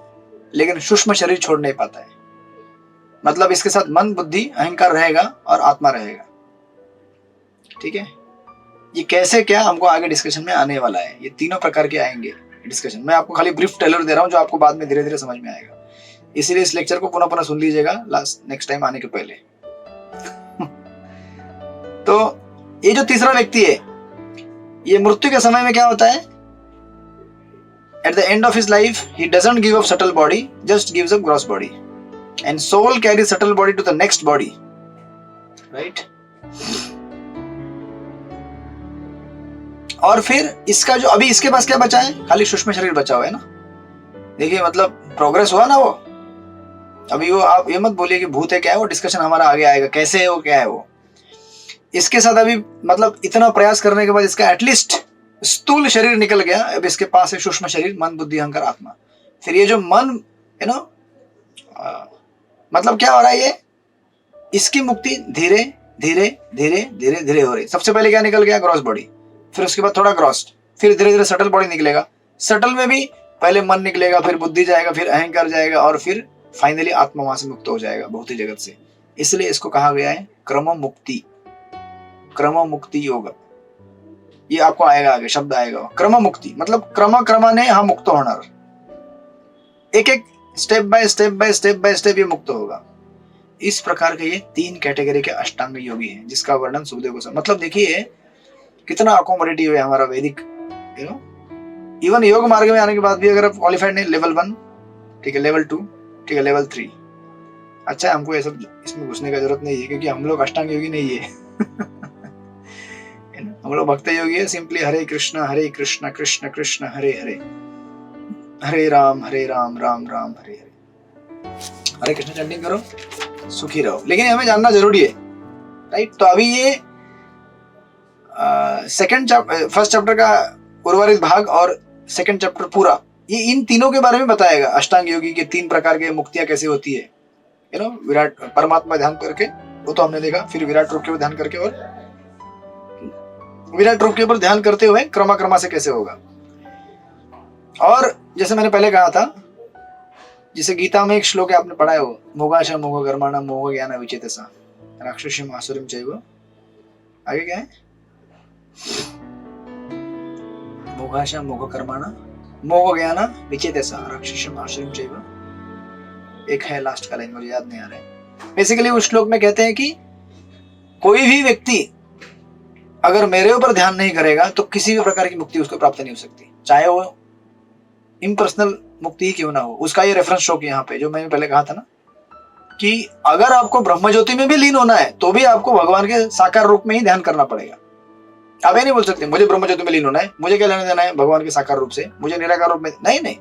लेकिन सूक्ष्म शरीर छोड़ नहीं पाता है। मतलब इसके साथ मन, बुद्धि, अहंकार रहेगा और आत्मा रहेगा। ठीक है, ये कैसे क्या हमको आगे डिस्कशन में आने वाला है। ये तीनों प्रकार के आएंगे डिस्कशन। मैं आपको खाली ब्रीफ टेलर दे रहा हूं जो आपको बाद में धीरे धीरे समझ में आएगा। इसीलिए इस लेक्चर को पुनः पुनः सुन लीजिएगा नेक्स्ट टाइम आने के पहले। तो ये जो तीसरा व्यक्ति है, ये मृत्यु के समय में क्या होता है, at the end of his life he doesn't give up subtle body, just gives up gross body, and soul carries subtle body to the next body, right. और फिर इसका जो अभी इसके पास क्या बचा है, खाली सूक्ष्म शरीर बचा हुआ है ना। देखिए मतलब प्रोग्रेस हुआ ना वो। अभी वो आप ये मत बोलिए कि भूत है क्या है, वो डिस्कशन हमारा आगे आएगा, कैसे है वो, क्या है वो। इसके साथ अभी मतलब इतना प्रयास करने के बाद इसका एटलीस्ट स्थूल शरीर निकल गया। अब इसके पास है सूक्ष्म शरीर, मन, बुद्धि, अहंकार, आत्मा। फिर ये जो मन मतलब क्या हो रहा है, ये इसकी मुक्ति धीरे धीरे धीरे धीरे धीरे हो रही। सबसे पहले क्या निकल गया, ग्रॉस बॉडी, फिर उसके बाद थोड़ा ग्रॉस, फिर धीरे धीरे सटल बॉडी निकलेगा। सटल में भी पहले मन निकलेगा, फिर बुद्धि जाएगा, फिर अहंकार जाएगा, और फिर फाइनली आत्मा वहां से मुक्त हो जाएगा भौतिक जगत से। इसलिए इसको कहा गया है क्रम मुक्ति, क्रम मुक्ति योग। ये आपको आएगा आगे, शब्द आएगा क्रम मुक्ति, मतलब क्रमाने हा मुक्त होणार। एक एक step by step by step by step ये मुक्त होगा। इस प्रकार के ये तीन कैटेगरी के अष्टांग योगी हैं, जिसका वर्णन सुखदेव गोस्वामी। मतलब देखिए कितना अकोमोडेटिव है हमारा वैदिक, इवन योग मार्ग में आने के बाद भी अगर आप क्वालिफाइड नहीं, लेवल 1 ठीक है, लेवल 2 ठीक है, लेवल 3 अच्छा है। हमको ये सब इसमें घुसने का जरूरत नहीं है, क्योंकि हम लोग अष्टांग योगी नहीं है। हम लोग भक्त योगी है। सिंपली हरे कृष्णा कृष्ण कृष्ण हरे हरे, हरे राम राम राम हरे हरे। हरे कृष्ण चैंटिंग करो, सुखी रहो। लेकिन हमें जानना जरूरी है, राइट। तो अभी ये फर्स्ट चैप्टर का उर्वरित भाग और सेकंड चैप्टर पूरा, ये इन तीनों के बारे में बताएगा। अष्टांग योगी के 3 प्रकार के मुक्तियां कैसे होती है, विराट परमात्मा ध्यान करके, वो तो हमने देखा। फिर विराट रूप के ऊपर ध्यान करके, और विराट रूप के ऊपर ध्यान करते हुए क्रमा से कैसे होगा। और जैसे मैंने पहले कहा था, जिसे गीता में एक श्लोक है, आपने पढ़ा है वो, मोगाशा मोह कर्माणा मोह ज्ञान विचेतसा राक्षसीम आसुरीम चैव। आगे क्या है, मोगाशा मोह कर्माणा मोह ज्ञान विचेतसा राक्षसीम आसुरीम चैव। एक है लास्ट का लाइन, मुझे याद नहीं आ रहा है। बेसिकली उस श्लोक में कहते हैं कि कोई भी व्यक्ति अगर मेरे ऊपर ध्यान नहीं करेगा तो किसी भी प्रकार की मुक्ति उसको प्राप्त नहीं हो सकती, चाहे वो इम्पर्सनल मुक्ति ही क्यों ना हो। उसका ये रेफरेंस शो यहाँ पे, जो मैंने पहले कहा था ना, कि अगर आपको ब्रह्म ज्योति में भी लीन होना है तो भी आपको भगवान के साकार रूप में ही ध्यान करना पड़ेगा। आप ये नहीं बोल सकते मुझे ब्रह्म ज्योति में लीन होना है, मुझे क्या लेना देना है भगवान के साकार रूप से, मुझे निराकार रूप में, नहीं,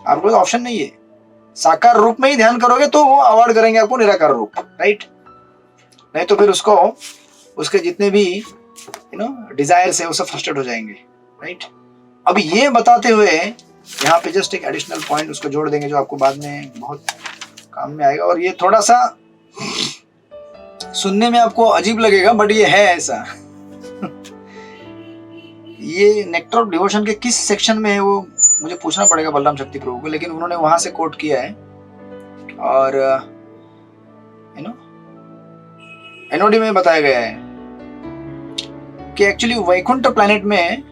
आपको ऑप्शन नहीं है। साकार रूप में ही ध्यान करोगे तो वो अवॉइड करेंगे आपको निराकार रूप, राइट। नहीं तो फिर उसको उसके जितने भी डिजायर्स है वो सब फ्रस्ट्रेट हो जाएंगे, राइट। अब ये बताते हुए यहाँ पे जस्ट एक एडिशनल पॉइंट उसको जोड़ देंगे जो आपको बाद में बहुत काम में आएगा, और ये थोड़ा सा सुनने में आपको अजीब लगेगा बट ये है ऐसा। ये नेक्टर ऑफ डिवोशन के किस सेक्शन में है वो मुझे पूछना पड़ेगा बलराम शक्ति प्रभु को, लेकिन उन्होंने वहां से कोट किया है। और एनओडी में बताया गया है कि एक्चुअली वैकुंठ प्लैनेट में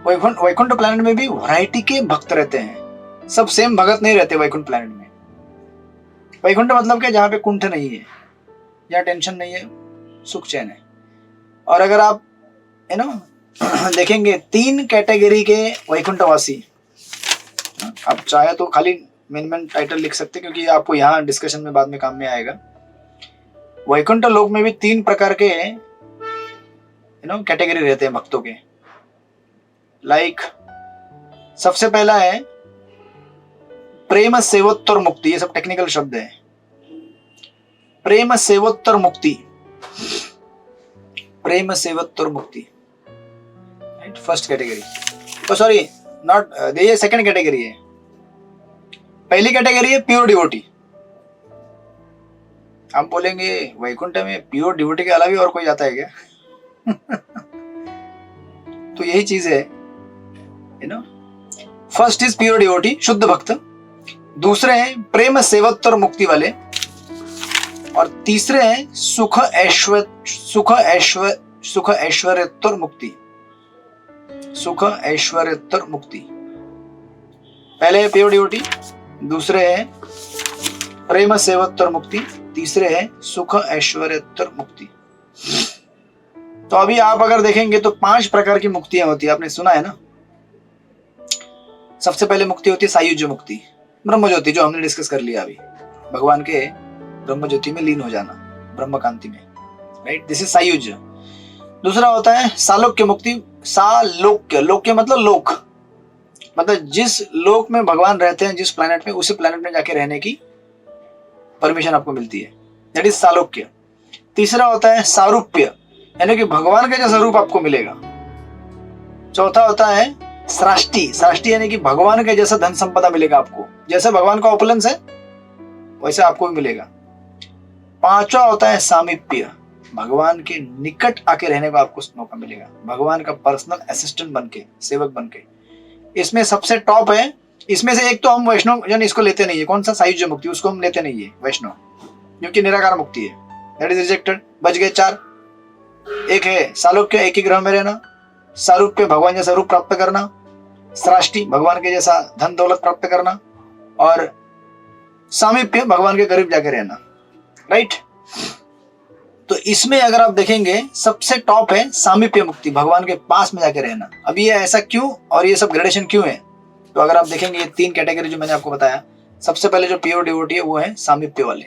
वैकुंठ प्लैनेट में भी वैरायटी के भक्त रहते हैं, सब सेम भगत नहीं रहते वैकुंठ प्लैनेट में। वैकुंठ मतलब क्या, जहाँ पे कुंठ नहीं है, जहाँ टेंशन नहीं है, सुख चैन है। और अगर आप देखेंगे 3 कैटेगरी के वैकुंठवासी, आप चाहे तो खाली मेन टाइटल लिख सकते क्योंकि ये आपको यहाँ डिस्कशन में बाद में काम में आएगा। वैकुंठ लोक में भी 3 प्रकार के कैटेगरी रहते हैं भक्तों के। लाइक सबसे पहला है प्रेम सेवोत्तर मुक्ति, ये सब टेक्निकल शब्द है। प्रेम सेवोत्तर मुक्ति, प्रेम सेवोत्तर मुक्ति, राइट, फर्स्ट कैटेगरी। तो सॉरी नॉट, ये सेकंड कैटेगरी है। पहली कैटेगरी है प्योर डिवोटी। आप बोलेंगे वैकुंठ में प्योर डिवोटी के अलावा और कोई जाता है क्या? तो यही चीज है, फर्स्ट इज प्योर डिवोटी, शुद्ध भक्त। दूसरे हैं प्रेम सेवोत्तर मुक्ति वाले, और तीसरे हैं सुख ऐश्वर्योत्तर मुक्ति, सुख ऐश्वर्योत्तर मुक्ति। पहले है प्योर डिवोटी, दूसरे हैं प्रेम सेवोत्तर मुक्ति, तीसरे हैं सुख ऐश्वर्योत्तर मुक्ति। तो अभी आप अगर देखेंगे तो 5 प्रकार की मुक्तियां होती है, आपने सुना है ना। सबसे पहले मुक्ति होती है सायुज्य मुक्ति, ब्रह्म ज्योति, जो हमने डिस्कस कर लिया अभी, भगवान के ब्रह्म ज्योति में लीन हो जाना, ब्रह्म कांति में, राइट, दिस इज सायुज्य। दूसरा होता है सालोक्य मुक्ति। सालोक्य, लोक्य मतलब लोक, मतलब जिस लोक में भगवान रहते हैं, जिस प्लैनेट में, उसी प्लैनेट में जाके रहने की परमिशन आपको मिलती है, दैट इज सालोक्य। तीसरा होता है सारूप्य, यानी कि भगवान का जैसा रूप आपको मिलेगा। चौथा होता है सृष्टि, सृष्टि यानी कि भगवान के जैसा धन संपदा मिलेगा आपको, जैसे भगवान का ऑपुलेंस है वैसे आपको भी मिलेगा। पांचवा होता है सामीप्य, भगवान के निकट आके रहने का आपको मौका मिलेगा, भगवान का पर्सनल असिस्टेंट बनके, सेवक बनके। इसमें सबसे टॉप है, इसमें से एक तो हम वैष्णव जन इसको लेते नहीं है, कौन सा सायुज्य मुक्ति, उसको हम लेते नहीं है वैष्णव, क्योंकि निराकार मुक्ति है, दैट इज रिजेक्टेड। बच गए 4। एक है सालोक्य, एक ही ग्रह में रहना, सारूप्य भगवान जैसा रूप प्राप्त करना, सृष्टि भगवान के जैसा धन दौलत प्राप्त करना, और सामीप्य भगवान के करीब जाके रहना, राइट। तो इसमें अगर आप देखेंगे सबसे टॉप है सामीप्य मुक्ति, भगवान के पास में जाके रहना। अब ये ऐसा क्यों और ये सब ग्रेडेशन क्यों है, तो अगर आप देखेंगे ये 3 कैटेगरी जो मैंने आपको बताया, सबसे पहले जो प्योर डिवोटी है वो है सामीप्य वाले।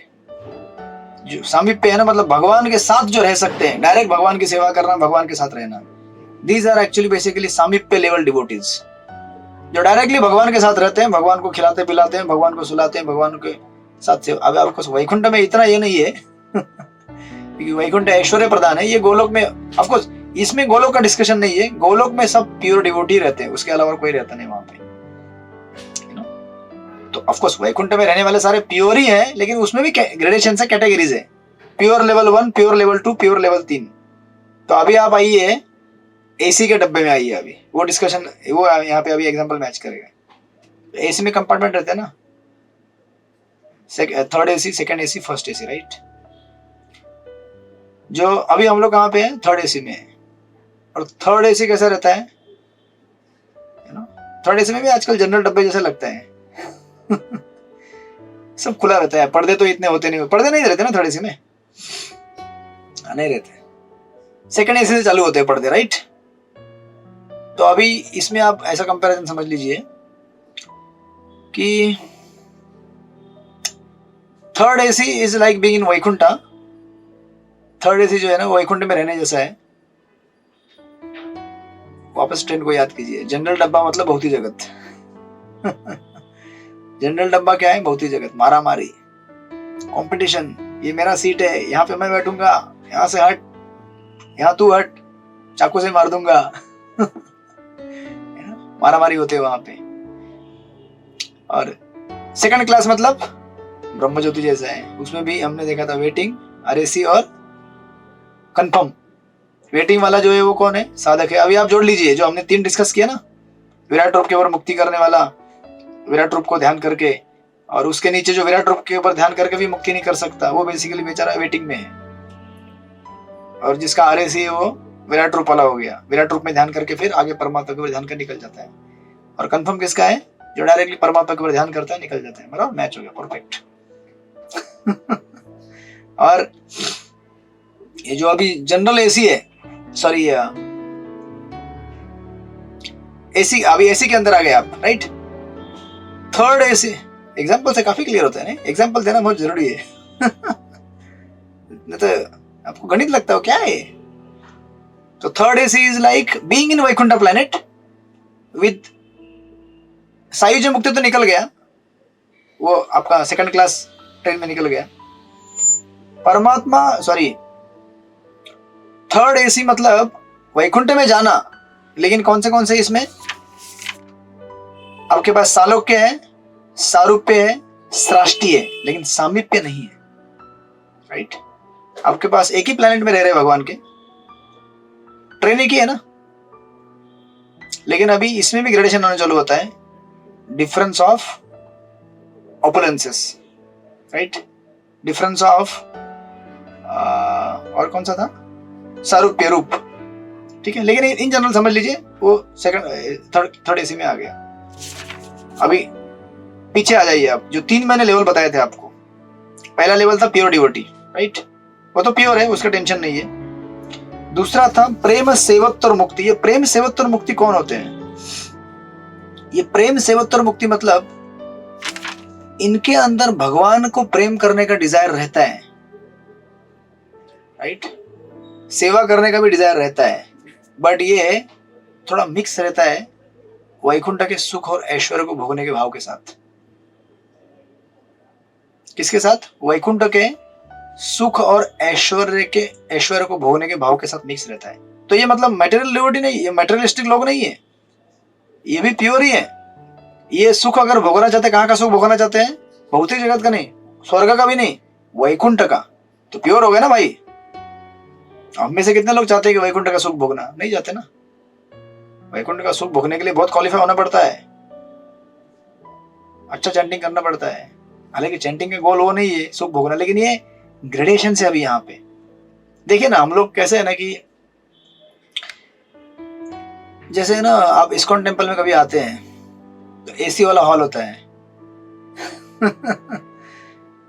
जो सामीप्य है ना, मतलब भगवान के साथ जो रह सकते हैं, डायरेक्ट भगवान की सेवा करना, भगवान के साथ रहना, दीज आर एक्चुअली बेसिकली सामीप्य लेवल डिवोटीज, जो डायरेक्टली भगवान के साथ रहते हैं, भगवान को खिलाते पिलाते हैं, भगवान को सुलाते हैं, भगवान के साथ सेवा। अब आपको वैकुंठ में इतना ये नहीं है क्योंकि वैकुंठ ऐश्वर्य प्रदान है, ये गोलोक में ऑफकोर्स, इसमें गोलोक का डिस्कशन नहीं है, गोलोक में सब प्योर डिवोटी रहते हैं, उसके अलावा कोई रहता नहीं वहां पे। तो ऑफकोर्स वैकुंठ में रहने वाले सारे प्योर ही है, लेकिन उसमें भी ग्रेडेशन है, कैटेगरीज है, pure level 1, pure level 2, pure level 3। तो अभी आप आइए एसी के डब्बे में आइए, अभी वो डिस्कशन, वो यहाँ पे अभी एग्जांपल मैच करेगा। एसी में कंपार्टमेंट रहते हैं ना, third AC, second AC, first AC, right. जो अभी हम लोग कहाँ पे हैं, थर्ड एसी में है। और थर्ड एसी कैसा रहता है, थर्ड एसी में भी आजकल जनरल डब्बे जैसे लगता है सब खुला रहता है, पर्दे तो इतने होते नहीं, पर्दे नहीं रहते ना थर्ड एसी में, नहीं रहते। सेकंड एसी से चालू होते हैं पर्दे, राइट। तो अभी इसमें आप ऐसा कंपैरिजन समझ लीजिए कि third AC is like being in Vaikuntha. Third AC जो है ना वैकुंठ में रहने जैसा है। वापस ट्रेंड को याद कीजिए, जनरल डब्बा मतलब भौतिक जगत जनरल डब्बा क्या है? भौतिक जगत, मारा मारी, कंपटीशन, ये मेरा सीट है, यहाँ पे मैं बैठूंगा, यहाँ से हट, यहाँ तू हट, चाकू से मार दूंगा। मारा मारी होते हैं वहां पे। और सेकंड क्लास मतलब ब्रह्म ज्योति जैसा है, उसमें भी हमने देखा था वेटिंग, आरएसी और कंफर्म। वेटिंग वाला जो है वो कौन है? साधक है। अभी आप जोड़ लीजिए जो हमने 3 डिस्कस किया ना, विराट रूप के ऊपर मुक्ति करने वाला, विराट रूप को ध्यान करके, और उसके नीचे जो विराट रूप के ऊपर ध्यान करके भी मुक्ति नहीं कर सकता, वो बेसिकली बेचारा वेटिंग में है। और जिसका आरएसी है वो विराट रूप वाला हो गया, विराट रूप में ध्यान करके फिर आगे परमात्मा के ऊपर ध्यान कर निकल जाता है। और कंफर्म किसका है? जो डायरेक्टली परमात्मा के ऊपर ध्यान करता है, निकल जाता है। बराबर, मैच हो गया, परफेक्ट। और ये जो अभी जनरल एसी है, सॉरी एसी, अभी एसी के अंदर आ गए आप, राइट। थर्ड एसी, एग्जाम्पल से काफी क्लियर होता है ना, एग्जाम्पल देना बहुत जरूरी है। नहीं तो आपको गणित लगता हो क्या है। तो third AC is like being in Vaikuntha planet with सायुज मुक्ति तो निकल गया, वो आपका सेकंड क्लास ट्रेन में निकल गया। परमात्मा, सॉरी, थर्ड एसी मतलब वैकुंठ में जाना, लेकिन कौन से इसमें आपके पास सालोक्य है, सारूप्य है, सृष्टि है, लेकिन सामीप्य नहीं है, राइट। आपके पास एक ही प्लेनेट में रह रहे भगवान के, ट्रेन एक ही है ना, लेकिन अभी इसमें भी ग्रेडेशन होने चालू होता है, difference of opulences, right, difference of और कौन सा था, सारूप्य रूप, ठीक है। लेकिन इन जनरल समझ लीजिए वो थर्ड एसी में आ गया। अभी पीछे आ जाइए आप, जो 3 मैंने लेवल बताए थे आपको। पहला लेवल था प्योर डिवोटी, राइट, वो तो प्योर है, उसका टेंशन नहीं है। दूसरा था प्रेम सेवत्तर मुक्ति। ये प्रेम सेवत्तर मुक्ति कौन होते हैं? ये प्रेम सेवत्तर मुक्ति मतलब इनके अंदर भगवान को प्रेम करने का डिजायर रहता है, राइट, सेवा करने का भी डिजायर रहता है, बट ये थोड़ा मिक्स रहता है वैकुंठ के सुख और ऐश्वर्य को भोगने के भाव के साथ। किसके साथ? वैकुंठ के सुख और ऐश्वर्य को भोगने के भाव के साथ मिक्स रहता है। तो ये मतलब मटेरियल डिवोटी नहीं, ये मटेरियलिस्टिक लोग नहीं है, ये भी प्योर ही है। ये सुख अगर भोगना चाहते हैं, कहाँ का सुख भोगना चाहते हैं? भौतिक जगत का नहीं, स्वर्ग का भी नहीं, वैकुंठ का। तो प्योर हो गए ना भाई। हम में से कितने लोग चाहते हैं कि वैकुंठ का सुख भोगना? नहीं चाहते ना। वैकुंठ का सुख भोगने के लिए बहुत क्वालिफाई होना पड़ता है, अच्छा चैंटिंग करना पड़ता है। हालांकि चैंटिंग का गोल वो नहीं है सुख भोगना, लेकिन ये ग्रेडेशन से अभी यहाँ पे देखिए ना, हम लोग कैसे है ना कि जैसे ना आप इस्कॉन टेम्पल में कभी आते हैं तो एसी वाला हॉल होता है।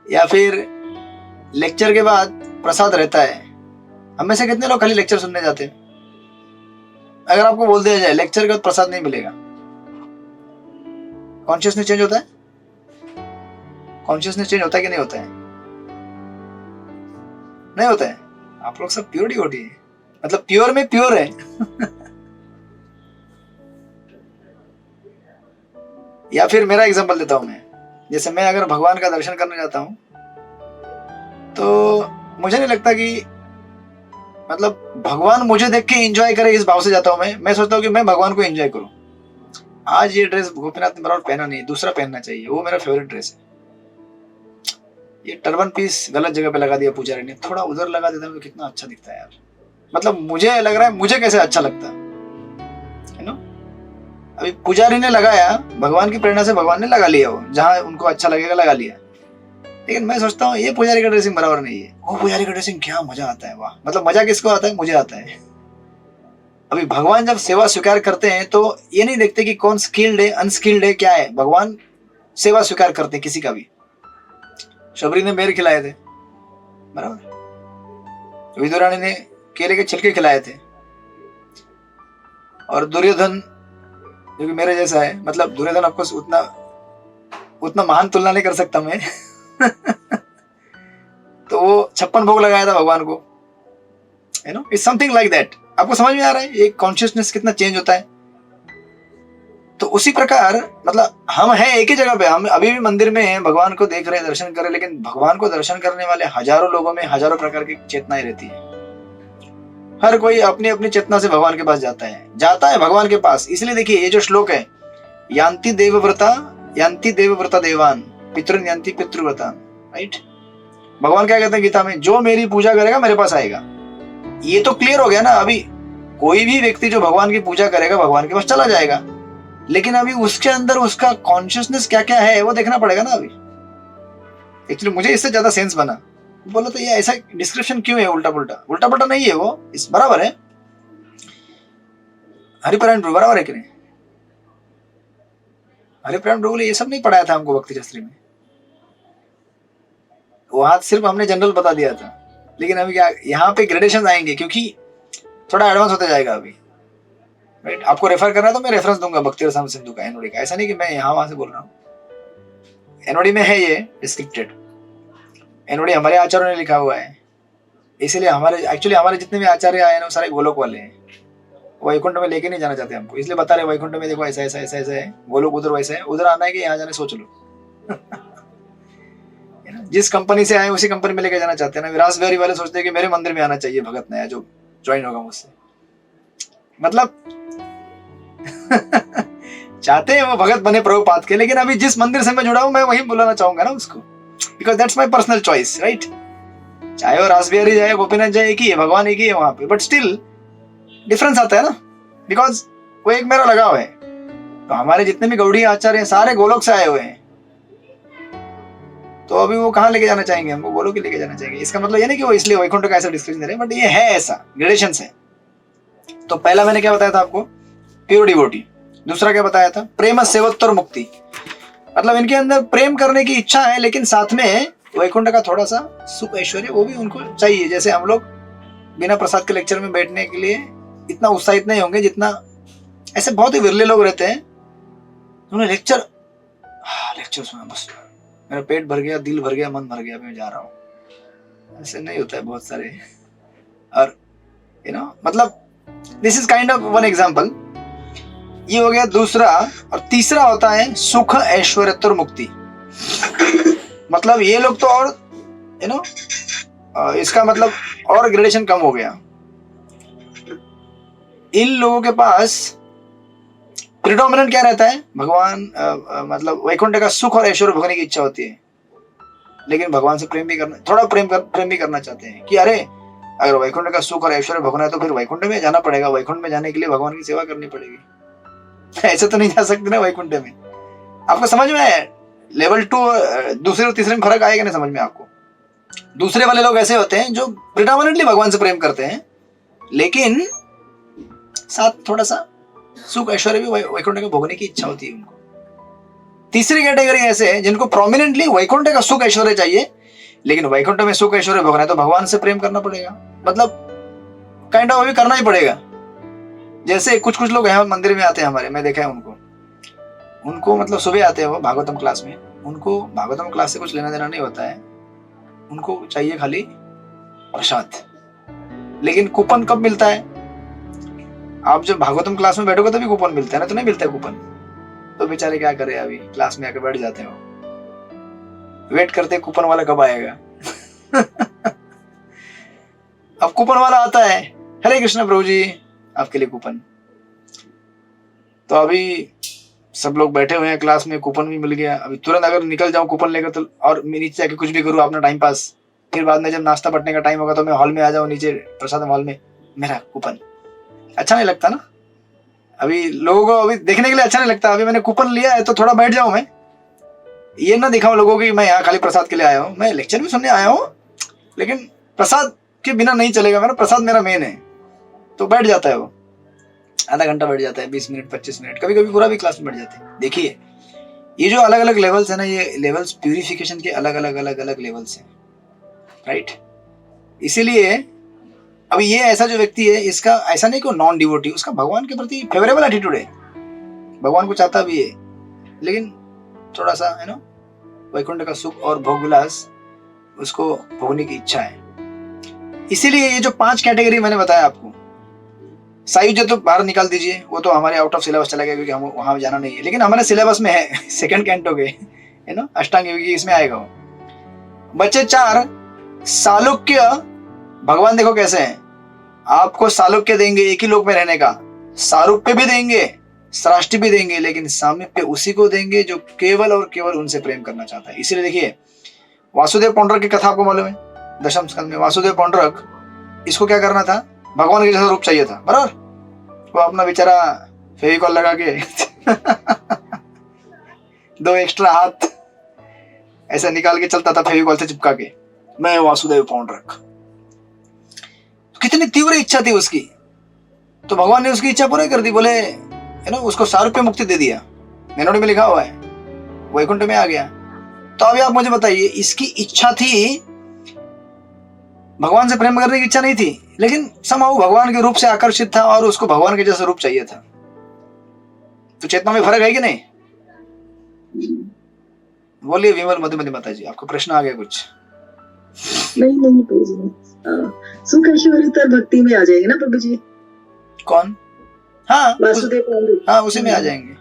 या फिर लेक्चर के बाद प्रसाद रहता है। हम में से कितने लोग खाली लेक्चर सुनने जाते हैं? अगर आपको बोल दिया जाए लेक्चर के बाद प्रसाद नहीं मिलेगा, कॉन्शियसनेस चेंज होता है? कॉन्शियसनेस चेंज होता है कि नहीं होता है? नहीं होता है। आप लोग सब प्योर डिवोटी है, मतलब प्योर में प्योर है। या फिर मेरा एग्जांपल देता हूं मैं, जैसे मैं अगर भगवान का दर्शन करने जाता हूं तो मुझे नहीं लगता कि मतलब भगवान मुझे देख के एंजॉय करे, इस भाव से जाता हूं मैं सोचता हूं कि मैं भगवान को एंजॉय करूं। आज ये ड्रेस गोपीनाथ ने बराबर पहना नहीं, दूसरा पहनना चाहिए, वो मेरा फेवरेट ड्रेस है। ये टर्बन पीस गलत जगह पे लगा दिया पुजारी ने, थोड़ा उधर लगा देता तो कितना अच्छा दिखता है यार। मतलब मुझे लग रहा है मुझे कैसे अच्छा लगता है नो। अभी पुजारी ने लगाया, भगवान की प्रेरणा से भगवान ने लगा लिया, वो जहां उनको अच्छा लगेगा लगा लिया। लेकिन मैं सोचता हूँ ये पुजारी का ड्रेसिंग बराबर नहीं है, वो पुजारी का ड्रेसिंग क्या मजा आता है, वाह। मतलब मजा किसको आता है? मुझे आता है। अभी भगवान जब सेवा स्वीकार करते हैं तो ये नहीं देखते कि कौन स्किल्ड है अनस्किल्ड है, क्या है, भगवान सेवा स्वीकार करते हैं किसी का भी। शबरी ने बेर खिलाए थे, बराबर, विदुरानी ने केले के छिलके खिलाए थे, और दुर्योधन जो कि मेरे जैसा है, मतलब दुर्योधन आपको उतना महान तुलना नहीं कर सकता मैं। तो वो 56 भोग लगाया था भगवान को, you know, it's something like that. आपको समझ में आ रहा है ये कॉन्शियसनेस कितना चेंज होता है? तो उसी प्रकार मतलब हम हैं एक ही जगह पे, हम अभी भी मंदिर में हैं, भगवान को देख रहे हैं, दर्शन कर रहे हैं, लेकिन भगवान को दर्शन करने वाले हजारों लोगों में हजारों प्रकार की चेतनाएं रहती है। हर कोई अपनी अपनी चेतना से भगवान के पास जाता है भगवान के पास। इसलिए देखिए ये जो श्लोक है, यान्ति देवव्रता देवान पितृन यान्ति पितृव्रता, राइट। भगवान क्या कहते हैं गीता में, जो मेरी पूजा करेगा मेरे पास आएगा। ये तो क्लियर हो गया ना। अभी कोई भी व्यक्ति जो भगवान की पूजा करेगा भगवान के पास चला जाएगा, लेकिन अभी उसके अंदर उसका कॉन्शियसनेस क्या क्या है वो देखना पड़ेगा ना। अभी एक्चुअली मुझे इससे ज्यादा सेंस बना, बोला तो ये ऐसा डिस्क्रिप्शन क्यों है उल्टा पुल्टा नहीं है वो, इस बराबर है। हरिपरायण प्रभु बराबर है कि नहीं? हरिपरायण प्रभु ने ये सब नहीं पढ़ाया था हमको भक्ति शास्त्री में, वहां सिर्फ हमने जनरल बता दिया था। लेकिन अभी क्या यहाँ पे ग्रेडेशन आएंगे, क्योंकि थोड़ा एडवांस होते जाएगा अभी, राइट। आपको रेफर करना है तो मैं रेफरेंस दूंगा भक्ति रसायन सिंधु का, एनओडी का। ऐसा नहीं कि मैं यहाँ वहां से बोल रहा हूँ, एनओडी में है ये डिस्क्रिप्टेड। एनओडी हमारे आचार्यों ने लिखा हुआ है, इसीलिए हमारे जितने भी आचार्य आए ना सारे गोलोक वाले हैं। वैकुंठ में लेके नहीं जाना चाहते हमको, इसलिए बता रहे वैकुंठ में देखो ऐसा ऐसा ऐसा ऐसा है, गोलोक उधर वैसा है, उधर आना है कि यहाँ जाने सोच लो। जिस कंपनी से आए उसी कंपनी में लेके जाना चाहते हैं ना। विरास बिहारी वाले सोचते हैं कि मेरे मंदिर में आना चाहिए भगत नया जो ज्वाइन होगा मुझसे, मतलब चाहते हैं वो भगत बने प्रभुपाद के, लेकिन अभी जिस मंदिर से मैं जुड़ा हूं मैं वही बुलाना चाहूंगा ना उसको, because that's my personal choice, right. चाहे वो रास बिहारी जाए, गोपीनाथ जाए, एक ही है, भगवान एक ही है वहां पे, बट स्टिल डिफरेंस आता है ना, बिकॉज वो एक मेरा लगाव है। तो हमारे जितने भी गौड़ी आचार्य हैं सारे गोलोक से आए हुए हैं, तो अभी वो कहाँ लेके जाना चाहेंगे हमको, गोलोक ही लेके जाना चाहेंगे। इसका मतलब ये नहीं कि वो इसलिए वैकुंठ का ऐसा डिस्क्रिप्शन दे रहे हैं, बट ये है ऐसा, ग्रेडेशन है। तो पहला मैंने क्या बताया था आपको, प्योर डिवोटी। दूसरा क्या बताया था, प्रेम सेवत्तर मुक्ति, मतलब इनके अंदर प्रेम करने की इच्छा है, लेकिन साथ में वैकुंठ का थोड़ा सा सुख ऐश्वर्य वो भी उनको चाहिए। जैसे हम लोग बिना प्रसाद के लेक्चर में बैठने के लिए इतना उत्साहित नहीं होंगे जितना ऐसे बहुत ही विरले लोग रहते हैं, उन्होंने लेक्चर सुना, बस मेरा पेट भर गया, दिल भर गया, मन भर गया, मैं जा रहा हूँ। ऐसे नहीं होता है बहुत सारे। और मतलब this is kind of one example. ये हो गया दूसरा। और तीसरा होता है सुख ऐश्वर्योत्तर मुक्ति। मतलब ये लोग तो और इसका मतलब और ग्रेडेशन कम हो गया। इन लोगों के पास प्रिडोमिनेंट क्या रहता है, भगवान मतलब वैकुंठ का सुख और ऐश्वर्य भोगने की इच्छा होती है, लेकिन भगवान से प्रेम भी करना, थोड़ा प्रेम भी करना चाहते हैं कि अरे अगर वैकुंठ का सुख और ऐश्वर्य भोगना है तो फिर वैकुंठ में जाना पड़ेगा, वैकुंठ में जाने के लिए भगवान की सेवा करनी पड़ेगी। ऐसे तो नहीं जा सकते ना वैकुंठ में। आपको समझ में आया लेवल 2 दूसरे और तीसरे में फर्क आएगा नहीं समझ में आपको। दूसरे वाले लोग ऐसे होते हैं जो प्रिडोमिनेंटली भगवान से प्रेम करते हैं, लेकिन साथ थोड़ा सा सुख ऐश्वर्य भी वैकुंठ का भोगने की इच्छा होती है उनको। तीसरी कैटेगरी ऐसे है जिनको प्रोमिनेंटली वैकुंठ का सुख ऐश्वर्य चाहिए, लेकिन वैकुंठ में सुख ऐश्वर्य भोगना है तो भगवान से प्रेम करना पड़ेगा, मतलब काइंड ऑफ अभी करना ही पड़ेगा। जैसे कुछ लोग यहाँ मंदिर में आते हैं हमारे, मैं देखा है उनको मतलब सुबह आते हैं वो भागवतम क्लास में, उनको भागवतम क्लास से कुछ लेना देना नहीं होता है, उनको चाहिए खाली प्रसाद। लेकिन कूपन कब मिलता है, आप जब भागवतम क्लास में बैठोगे तभी कूपन मिलता है ना, तो नहीं मिलता है कूपन। तो बेचारे क्या करे, अभी क्लास में आके बैठ जाते हो, वेट करते कूपन वाला कब आएगा। अब कूपन वाला आता है, हरे कृष्ण प्रभु जी आपके लिए कूपन। तो अभी सब लोग बैठे हुए हैं क्लास में, कूपन भी मिल गया, अभी तुरंत अगर निकल जाऊं कूपन लेकर तो, और नीचे जाके कुछ भी करूं अपना टाइम पास, फिर बाद में जब नाश्ता बटने का टाइम होगा तो मैं हॉल में आ जाऊं, नीचे प्रसाद हॉल में मेरा कूपन, अच्छा नहीं लगता ना। अभी लोगों को अभी देखने के लिए अच्छा नहीं लगता। अभी मैंने कूपन लिया है तो थोड़ा बैठ जाऊं, मैं ये ना दिखाऊं लोगों को मैं यहाँ खाली प्रसाद के लिए आया हूँ, मैं लेक्चर भी सुनने आया हूँ, लेकिन प्रसाद के बिना नहीं चलेगा, मेरा प्रसाद मेरा मेन है। तो बैठ जाता है वो, आधा घंटा बैठ जाता है, 20 मिनट 25 मिनट, कभी कभी पूरा भी क्लास में बैठ जाते हैं। देखिए ये जो अलग अलग लेवल्स है ना, ये लेवल्स प्यूरिफिकेशन के अलग अलग लेवल्स हैं, राइट। इसीलिए अब ये ऐसा जो व्यक्ति है, इसका ऐसा नहीं कि नॉन डिवोटी, उसका भगवान के प्रति फेवरेबल एटीट्यूड है, भगवान को चाहता भी है, लेकिन थोड़ा सा वैकुंठ का सुख और भोग विलास उसको भोगने की इच्छा है। इसीलिए ये जो 5 कैटेगरी मैंने बताया आपको, सायुज्य तो बाहर निकाल दीजिए, वो तो हमारे आउट ऑफ सिलेबस चला गया क्योंकि हम वहां जाना नहीं है, लेकिन हमारे सिलेबस में है सेकंड कैंटो के, है ना, अष्टांग योग इसमें आएगा वो। बच्चे 4 सालोक्य। भगवान देखो कैसे हैं, आपको सालोक्य देंगे एक ही लोक में रहने का, सारूप्य भी देंगे, सृष्टि भी देंगे, लेकिन सामीप्य उसी को देंगे जो केवल और केवल उनसे प्रेम करना चाहता है। इसीलिए देखिए वासुदेव पौंड्रक की कथा आपको मालूम है, दशम स्कंद में वासुदेव पौंड्रक, इसको क्या करना था, भगवान के जैसा रूप चाहिए था, बराबर। वो अपना बेचारा फेविकॉल लगा के 2 एक्स्ट्रा हाथ ऐसा निकाल के चलता था फेविकॉल से चिपका के, मैं वासुदेव पौंड्रक। तो कितनी तीव्र इच्छा थी उसकी, तो भगवान ने उसकी इच्छा पूरी कर दी, बोले है ना, उसको सारूप्य मुक्ति दे दिया, मेनोडी में लिखा हुआ है, वैकुंठ में आ गया। तो अभी आप मुझे बताइए, इसकी इच्छा थी, भगवान से प्रेम करने की इच्छा नहीं थी, लेकिन समहाउ भगवान के रूप से आकर्षित था और उसको भगवान के जैसा रूप चाहिए था। तो चेतना में फर्क है कि नहीं? बोलिए विमल मधुमती माता जी, आपको प्रश्न आ गया कुछ? नहीं प्रभु जी, सुख ऐश्वर्य तो भक्ति में आ जाएंगे ना प्रभु जी। कौन? हाँ वासुदेव पौंड्रक, हाँ उसी में आ जाएंगे,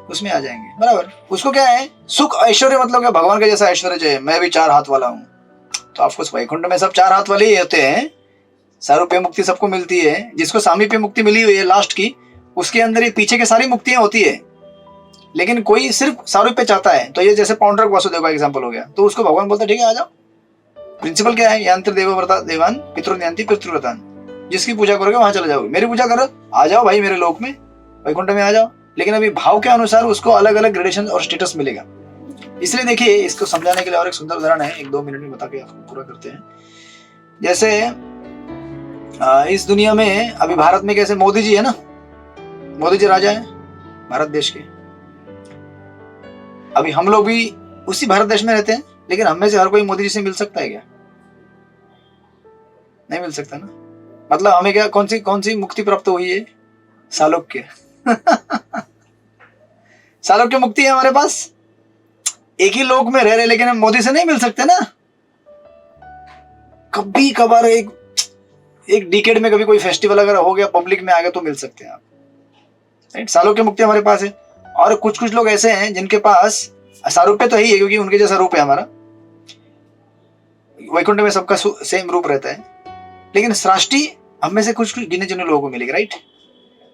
उसमें आ जाएंगे, बराबर। उसको क्या है, सुख ऐश्वर्य मतलब क्या, भगवान के जैसा ऐश्वर्य चाहिए, मैं भी 4 हाथ वाला हूँ। तो आपको वैकुंठ में सब 4 हाथ वाले ही होते हैं, सारूप्य मुक्ति सबको मिलती है। जिसको सामीप्य मुक्ति मिली हुई है लास्ट की, उसके अंदर ये पीछे के सारी मुक्तियां होती है, लेकिन कोई सिर्फ सारूप्य चाहता है। तो ये जैसे पौंड्रक वासुदेव का एग्जाम्पल हो गया, तो उसको भगवान बोलता है ठीक है आ जाओ। प्रिंसिपल क्या है, यंत्र देवव्रता देवान पितृन्यंति पितृव्रतान, जिसकी पूजा करोगे वहां चले जाओगे, मेरी पूजा करो, आ जाओ भाई मेरे लोक में, वैकुंठ में आ जाओ। लेकिन अभी भाव के अनुसार उसको अलग अलग ग्रेडेशन और स्टेटस मिलेगा। इसलिए देखिए, इसको समझाने के लिए और एक सुंदर उदाहरण है, 1-2 मिनट में बता के आपको पूरा करते हैं। जैसे इस दुनिया में अभी भारत में कैसे मोदी जी है ना, मोदी जी राजा है भारत देश के। अभी हम लोग भी उसी भारत देश में रहते हैं, लेकिन हम में से हर कोई मोदी जी से मिल सकता है क्या? नहीं मिल सकता ना। मतलब हमें क्या, कौन सी मुक्ति प्राप्त हुई है? सालोक्य सालोक्य मुक्ति है हमारे पास, एक ही लोक में रह रहे, लेकिन हम मोदी से नहीं मिल सकते ना। कभी कभार एक डिकेड में कभी कोई फेस्टिवल अगर हो गया, पब्लिक में आ गया, तो मिल सकते हैं आप, राइट। सालोक्य मुक्ति हमारे पास है। और कुछ लोग ऐसे हैं जिनके पास सारूप्य तो ही है, क्योंकि उनके जैसा रूप है हमारा, वैकुंठ में सबका सेम रूप रहता है, लेकिन सृष्टि हम में से कुछ गिने चुने लोगों को मिलेगी, राइट।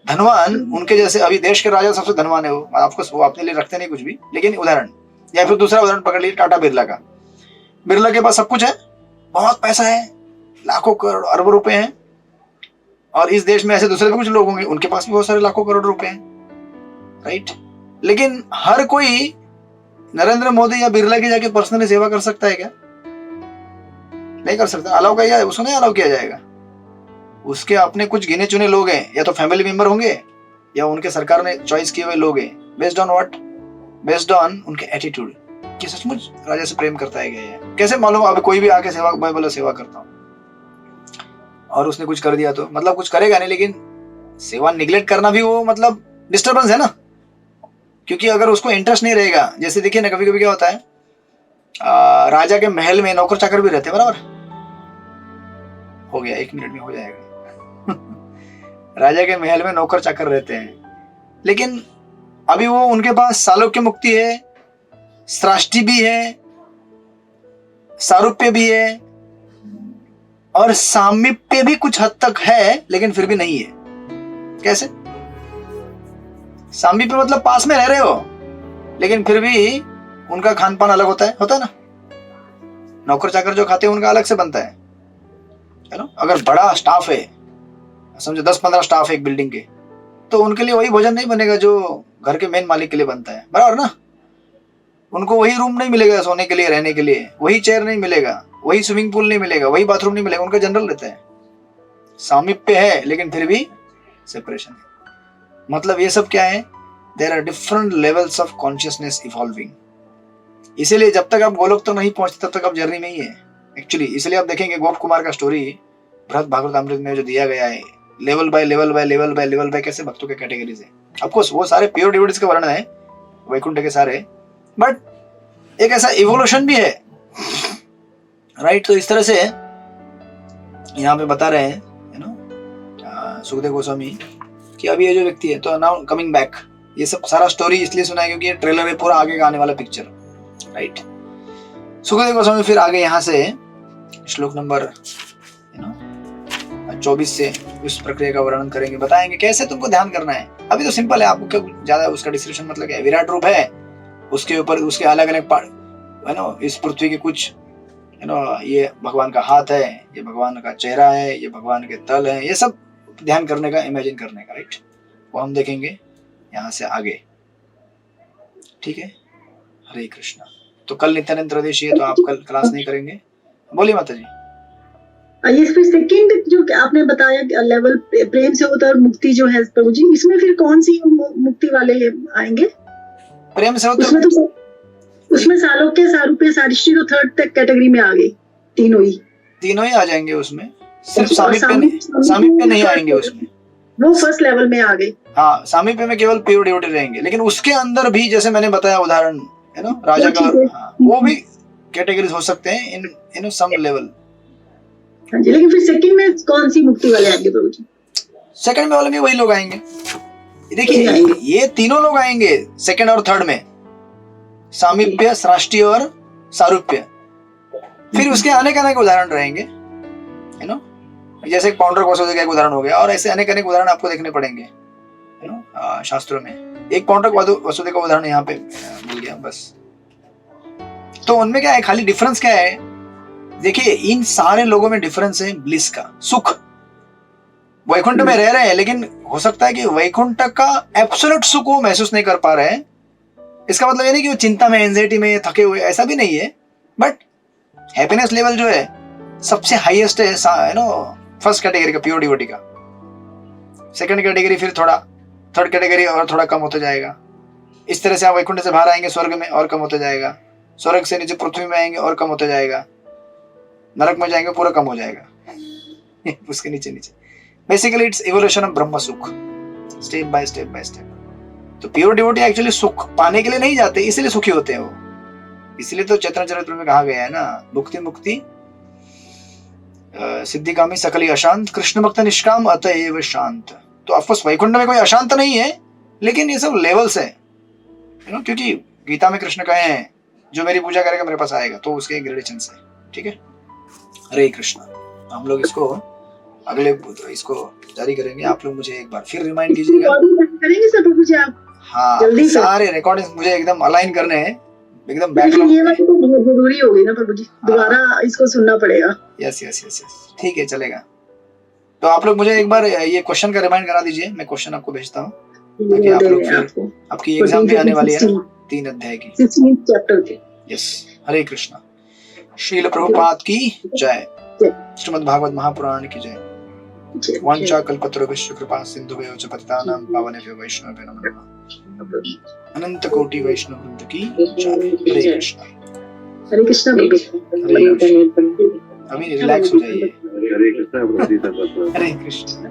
धनवान उनके जैसे, अभी देश के राजा सबसे धनवान है वो, आपको वो अपने लिए रखते नहीं कुछ भी, लेकिन उदाहरण, या फिर दूसरा उदाहरण पकड़ लीजिए टाटा बिरला का। बिरला के पास सब कुछ है, बहुत पैसा है, लाखों करोड़ अरबों रुपए हैं। और इस देश में ऐसे दूसरे भी कुछ लोग होंगे, उनके पास भी बहुत सारे लाखों करोड़ रुपए हैं, राइट। लेकिन हर कोई नरेंद्र मोदी या बिरला की जाके पर्सनली सेवा कर सकता है क्या? नहीं कर सकता। अलाउ किया जाए उसको? नहीं अलाउ किया जाएगा। उसके अपने कुछ गिने चुने लोग हैं, या तो फैमिली मेंबर होंगे या उनके सरकार ने चॉइस किए हुए लोग हैं। Based on what? Based on उनके एटीट्यूड, कि सचमुच राजा से प्रेम करता है क्या ये। कैसे मालूम? अब कोई भी आके सेवा, मैं बोला सेवा करता हूँ और उसने कुछ कर दिया तो मतलब कुछ करेगा नहीं, लेकिन सेवा निगलेक्ट करना भी वो मतलब डिस्टर्बेंस है ना। क्योंकि अगर उसको इंटरेस्ट नहीं रहेगा, जैसे देखिए ना, कभी कभी क्या होता है, राजा के महल में नौकर चाकर भी रहते हैं, बराबर। हो गया, 1 मिनट में हो जाएगा राजा के महल में नौकर चाकर रहते हैं, लेकिन अभी वो उनके पास सालोक्य मुक्ति है, सृष्टि भी है, सारूप्य भी है और सामीप्य भी कुछ हद तक है, लेकिन फिर भी नहीं है। कैसे? सामीप्य मतलब पास में रह रहे हो, लेकिन फिर भी उनका खान पान अलग होता है ना। नौकर चाकर जो खाते हैं उनका अलग से बनता है ना। अगर बड़ा स्टाफ है, समझो 10-15 स्टाफ है एक बिल्डिंग के, तो उनके लिए वही भोजन नहीं बनेगा जो घर के मेन मालिक के लिए बनता है, बराबर ना। उनको वही रूम नहीं मिलेगा सोने के लिए, रहने के लिए, वही चेयर नहीं मिलेगा, वही स्विमिंग पूल नहीं मिलेगा, वही बाथरूम नहीं मिलेगा, उनका जनरल रहता है। सामीप्य है लेकिन फिर भी सेपरेशन है। मतलब ये सब क्या है? There are different levels of consciousness evolving. इसीलिए जब तक आप गोलोक तक नहीं पहुंचते तब तक आप जर्नी में ही है एक्चुअली। इसलिए आप देखेंगे गोप कुमार का स्टोरी बृहद भागवतामृत में जो दिया गया है, level by level by level by level by कैसे भक्तों के कैटेगरीज है। ऑफकोर्स वो सारे प्योर डिवोटीज के वर्णन है वैकुंठ के सारे, बट एक ऐसा इवोल्यूशन भी है, राइट। तो इस तरह से यहाँ पे बता रहे हैं, सुखदेव गोस्वामी कि अभी ये जो व्यक्ति है तो नाउ कमिंग बैक, ये सब सारा स्टोरी इसलिए सुना है क्योंकि ये ट्रेलर है पूरा आगे का आने वाला पिक्चर, राइट। सुखदेव गोस्वामी फिर आगे यहाँ से श्लोक नंबर 24 से उस प्रक्रिया का वर्णन करेंगे, बताएंगे कैसे तुमको ध्यान करना है। अभी तो सिंपल है, आपको क्या ज्यादा उसका डिस्क्रिप्शन मतलब क्या है, विराट रूप है, उसके ऊपर उसके अलग अलग है ना, इस पृथ्वी के कुछ है ना, ये भगवान का हाथ है, ये भगवान का चेहरा है, ये भगवान के तल है, ये सब ध्यान करने का, इमेजिन करने का, राइट। वो हम देखेंगे यहाँ से आगे, ठीक है। हरे कृष्णा। तो कल नित्यानंद त्रयोदशी है तो आप कल क्लास नहीं करेंगे, बोलिए माता जी। ये फिर सेकंड जो आपने बताया लेवल प्रेम से होता है और मुक्ति जो है प्रभु जी, इसमें फिर कौन सी मुक्ति वाले आएंगे? प्रेम से होता उसमें तो उसमें सालोक्य, सारूप्य, सारिष्टी तो थर्ड तक कैटेगरी में आ गई, तीनों ही आ जाएंगे उसमें, सिर्फ सामीप्य नहीं आएंगे उसमें, वो फर्स्ट लेवल में आ गई। हाँ, सामीप्य में केवल प्योर डिवोटी रहेंगे, लेकिन उसके अंदर भी जैसे मैंने बताया उदाहरण है ना राजा का, हाँ, वो भी कैटेगरीज हो सकते हैं इन सम लेवल। हाँ जी, लेकिन फिर सेकंड में कौन सी मुक्ति वाले आएंगे प्रभु जी? सेकंड में वाले में वही लोग आएंगे, देखिए ये तीनों लोग आएंगे सेकंड और थर्ड में, सामीप्य, सृष्टि और सारूप्य। फिर उसके अनेक अनेक उदाहरण रहेंगे, है ना, जैसे पाउंडर वसुदेव का एक उदाहरण हो गया, और ऐसे अनेक अनेक उदाहरण आपको देखने पड़ेंगे, है ना, शास्त्रों में। एक पाउंडर वसुदेव का उदाहरण यहाँ पे मिल गया बस। तो उनमें क्या है, खाली डिफरेंस क्या है, देखिए इन सारे लोगों में डिफरेंस है ब्लिस का, सुख। वैकुंठ में रह रहे हैं, लेकिन हो सकता है कि वैकुंठ का एब्सोल्यूट सुख वो महसूस नहीं कर पा रहे हैं। इसका मतलब ये नहीं कि वो चिंता में, एंजाइटी में थके हुए, ऐसा भी नहीं है, बट हैप्पीनेस लेवल जो है सबसे हाईएस्ट है नो, फर्स्ट कैटेगरी का प्योर डिवोटी का। सेकंड कैटेगरी फिर थोड़ा, थर्ड कैटेगरी और थोड़ा कम होता जाएगा। इस तरह से आप वैकुंठ से बाहर आएंगे स्वर्ग में और कम होता जाएगा, स्वर्ग से नीचे पृथ्वी में आएंगे और कम होता जाएगा, नरक में जाएंगे पूरा कम हो जाएगा उसके नीचे नीचे। बेसिकली इट्स इवोल्यूशन ऑफ ब्रह्म सुख, step by step by step. तो प्योर डिवोटी एक्चुअली सुख पाने के लिए नहीं जाते, इसलिए सुखी होते हैं वो। इसलिए तो चैतन्य चरित्र में कहा गया है ना, भुक्ति मुक्ति सिद्धिकामी सकली अशांत, कृष्ण भक्त निष्काम अतएव शांत। तो ऑफकोर्स वैकुंठ में कोई अशांत नहीं है, लेकिन ये सब लेवल्स है, क्योंकि गीता में कृष्ण कहे हैं जो मेरी पूजा करेगा मेरे पास आएगा, तो उसके ग्रेडेशन है, ठीक है। हरे कृष्णा। हम लोग इसको अगले इसको जारी करेंगे, आप लोग मुझे एक बार फिर रिमाइंड कीजिएगा। करेंगे सब कुछ आप? हाँ, सारे रिकॉर्डिंग्स मुझे एकदम अलाइन करने हैं, एकदम बैकलॉग। ये बात तो बहुत जरूरी होगी ना प्रभु जी, दोबारा इसको सुनना पड़ेगा। यस यस यस यस, ठीक है, चलेगा। तो आप लोग मुझे एक बार ये क्वेश्चन का रिमाइंड करा दीजिए, मैं क्वेश्चन आपको भेजता हूँ, ताकि आप लोग फिर आपकी एग्जाम भी आने वाली है 3 अध्याय की, 16 चैप्टर के। यस, हरे कृष्णा। श्रील प्रभुपाद की जय, श्रीमद् भागवत महापुराण की जय। वांछा कल्पतरुभ्यश्च कृपा सिन्धुभ्यो च पतितानां पावनेभ्यो वैष्णवेभ्यो नमो नमः। अनंत कोटि वैष्णव वृंद की जय। हरे कृष्णा। हरे कृष्णा प्रभु। अभी रिलैक्स हो जाइए। हरे कृष्णा। हरे कृष्णा।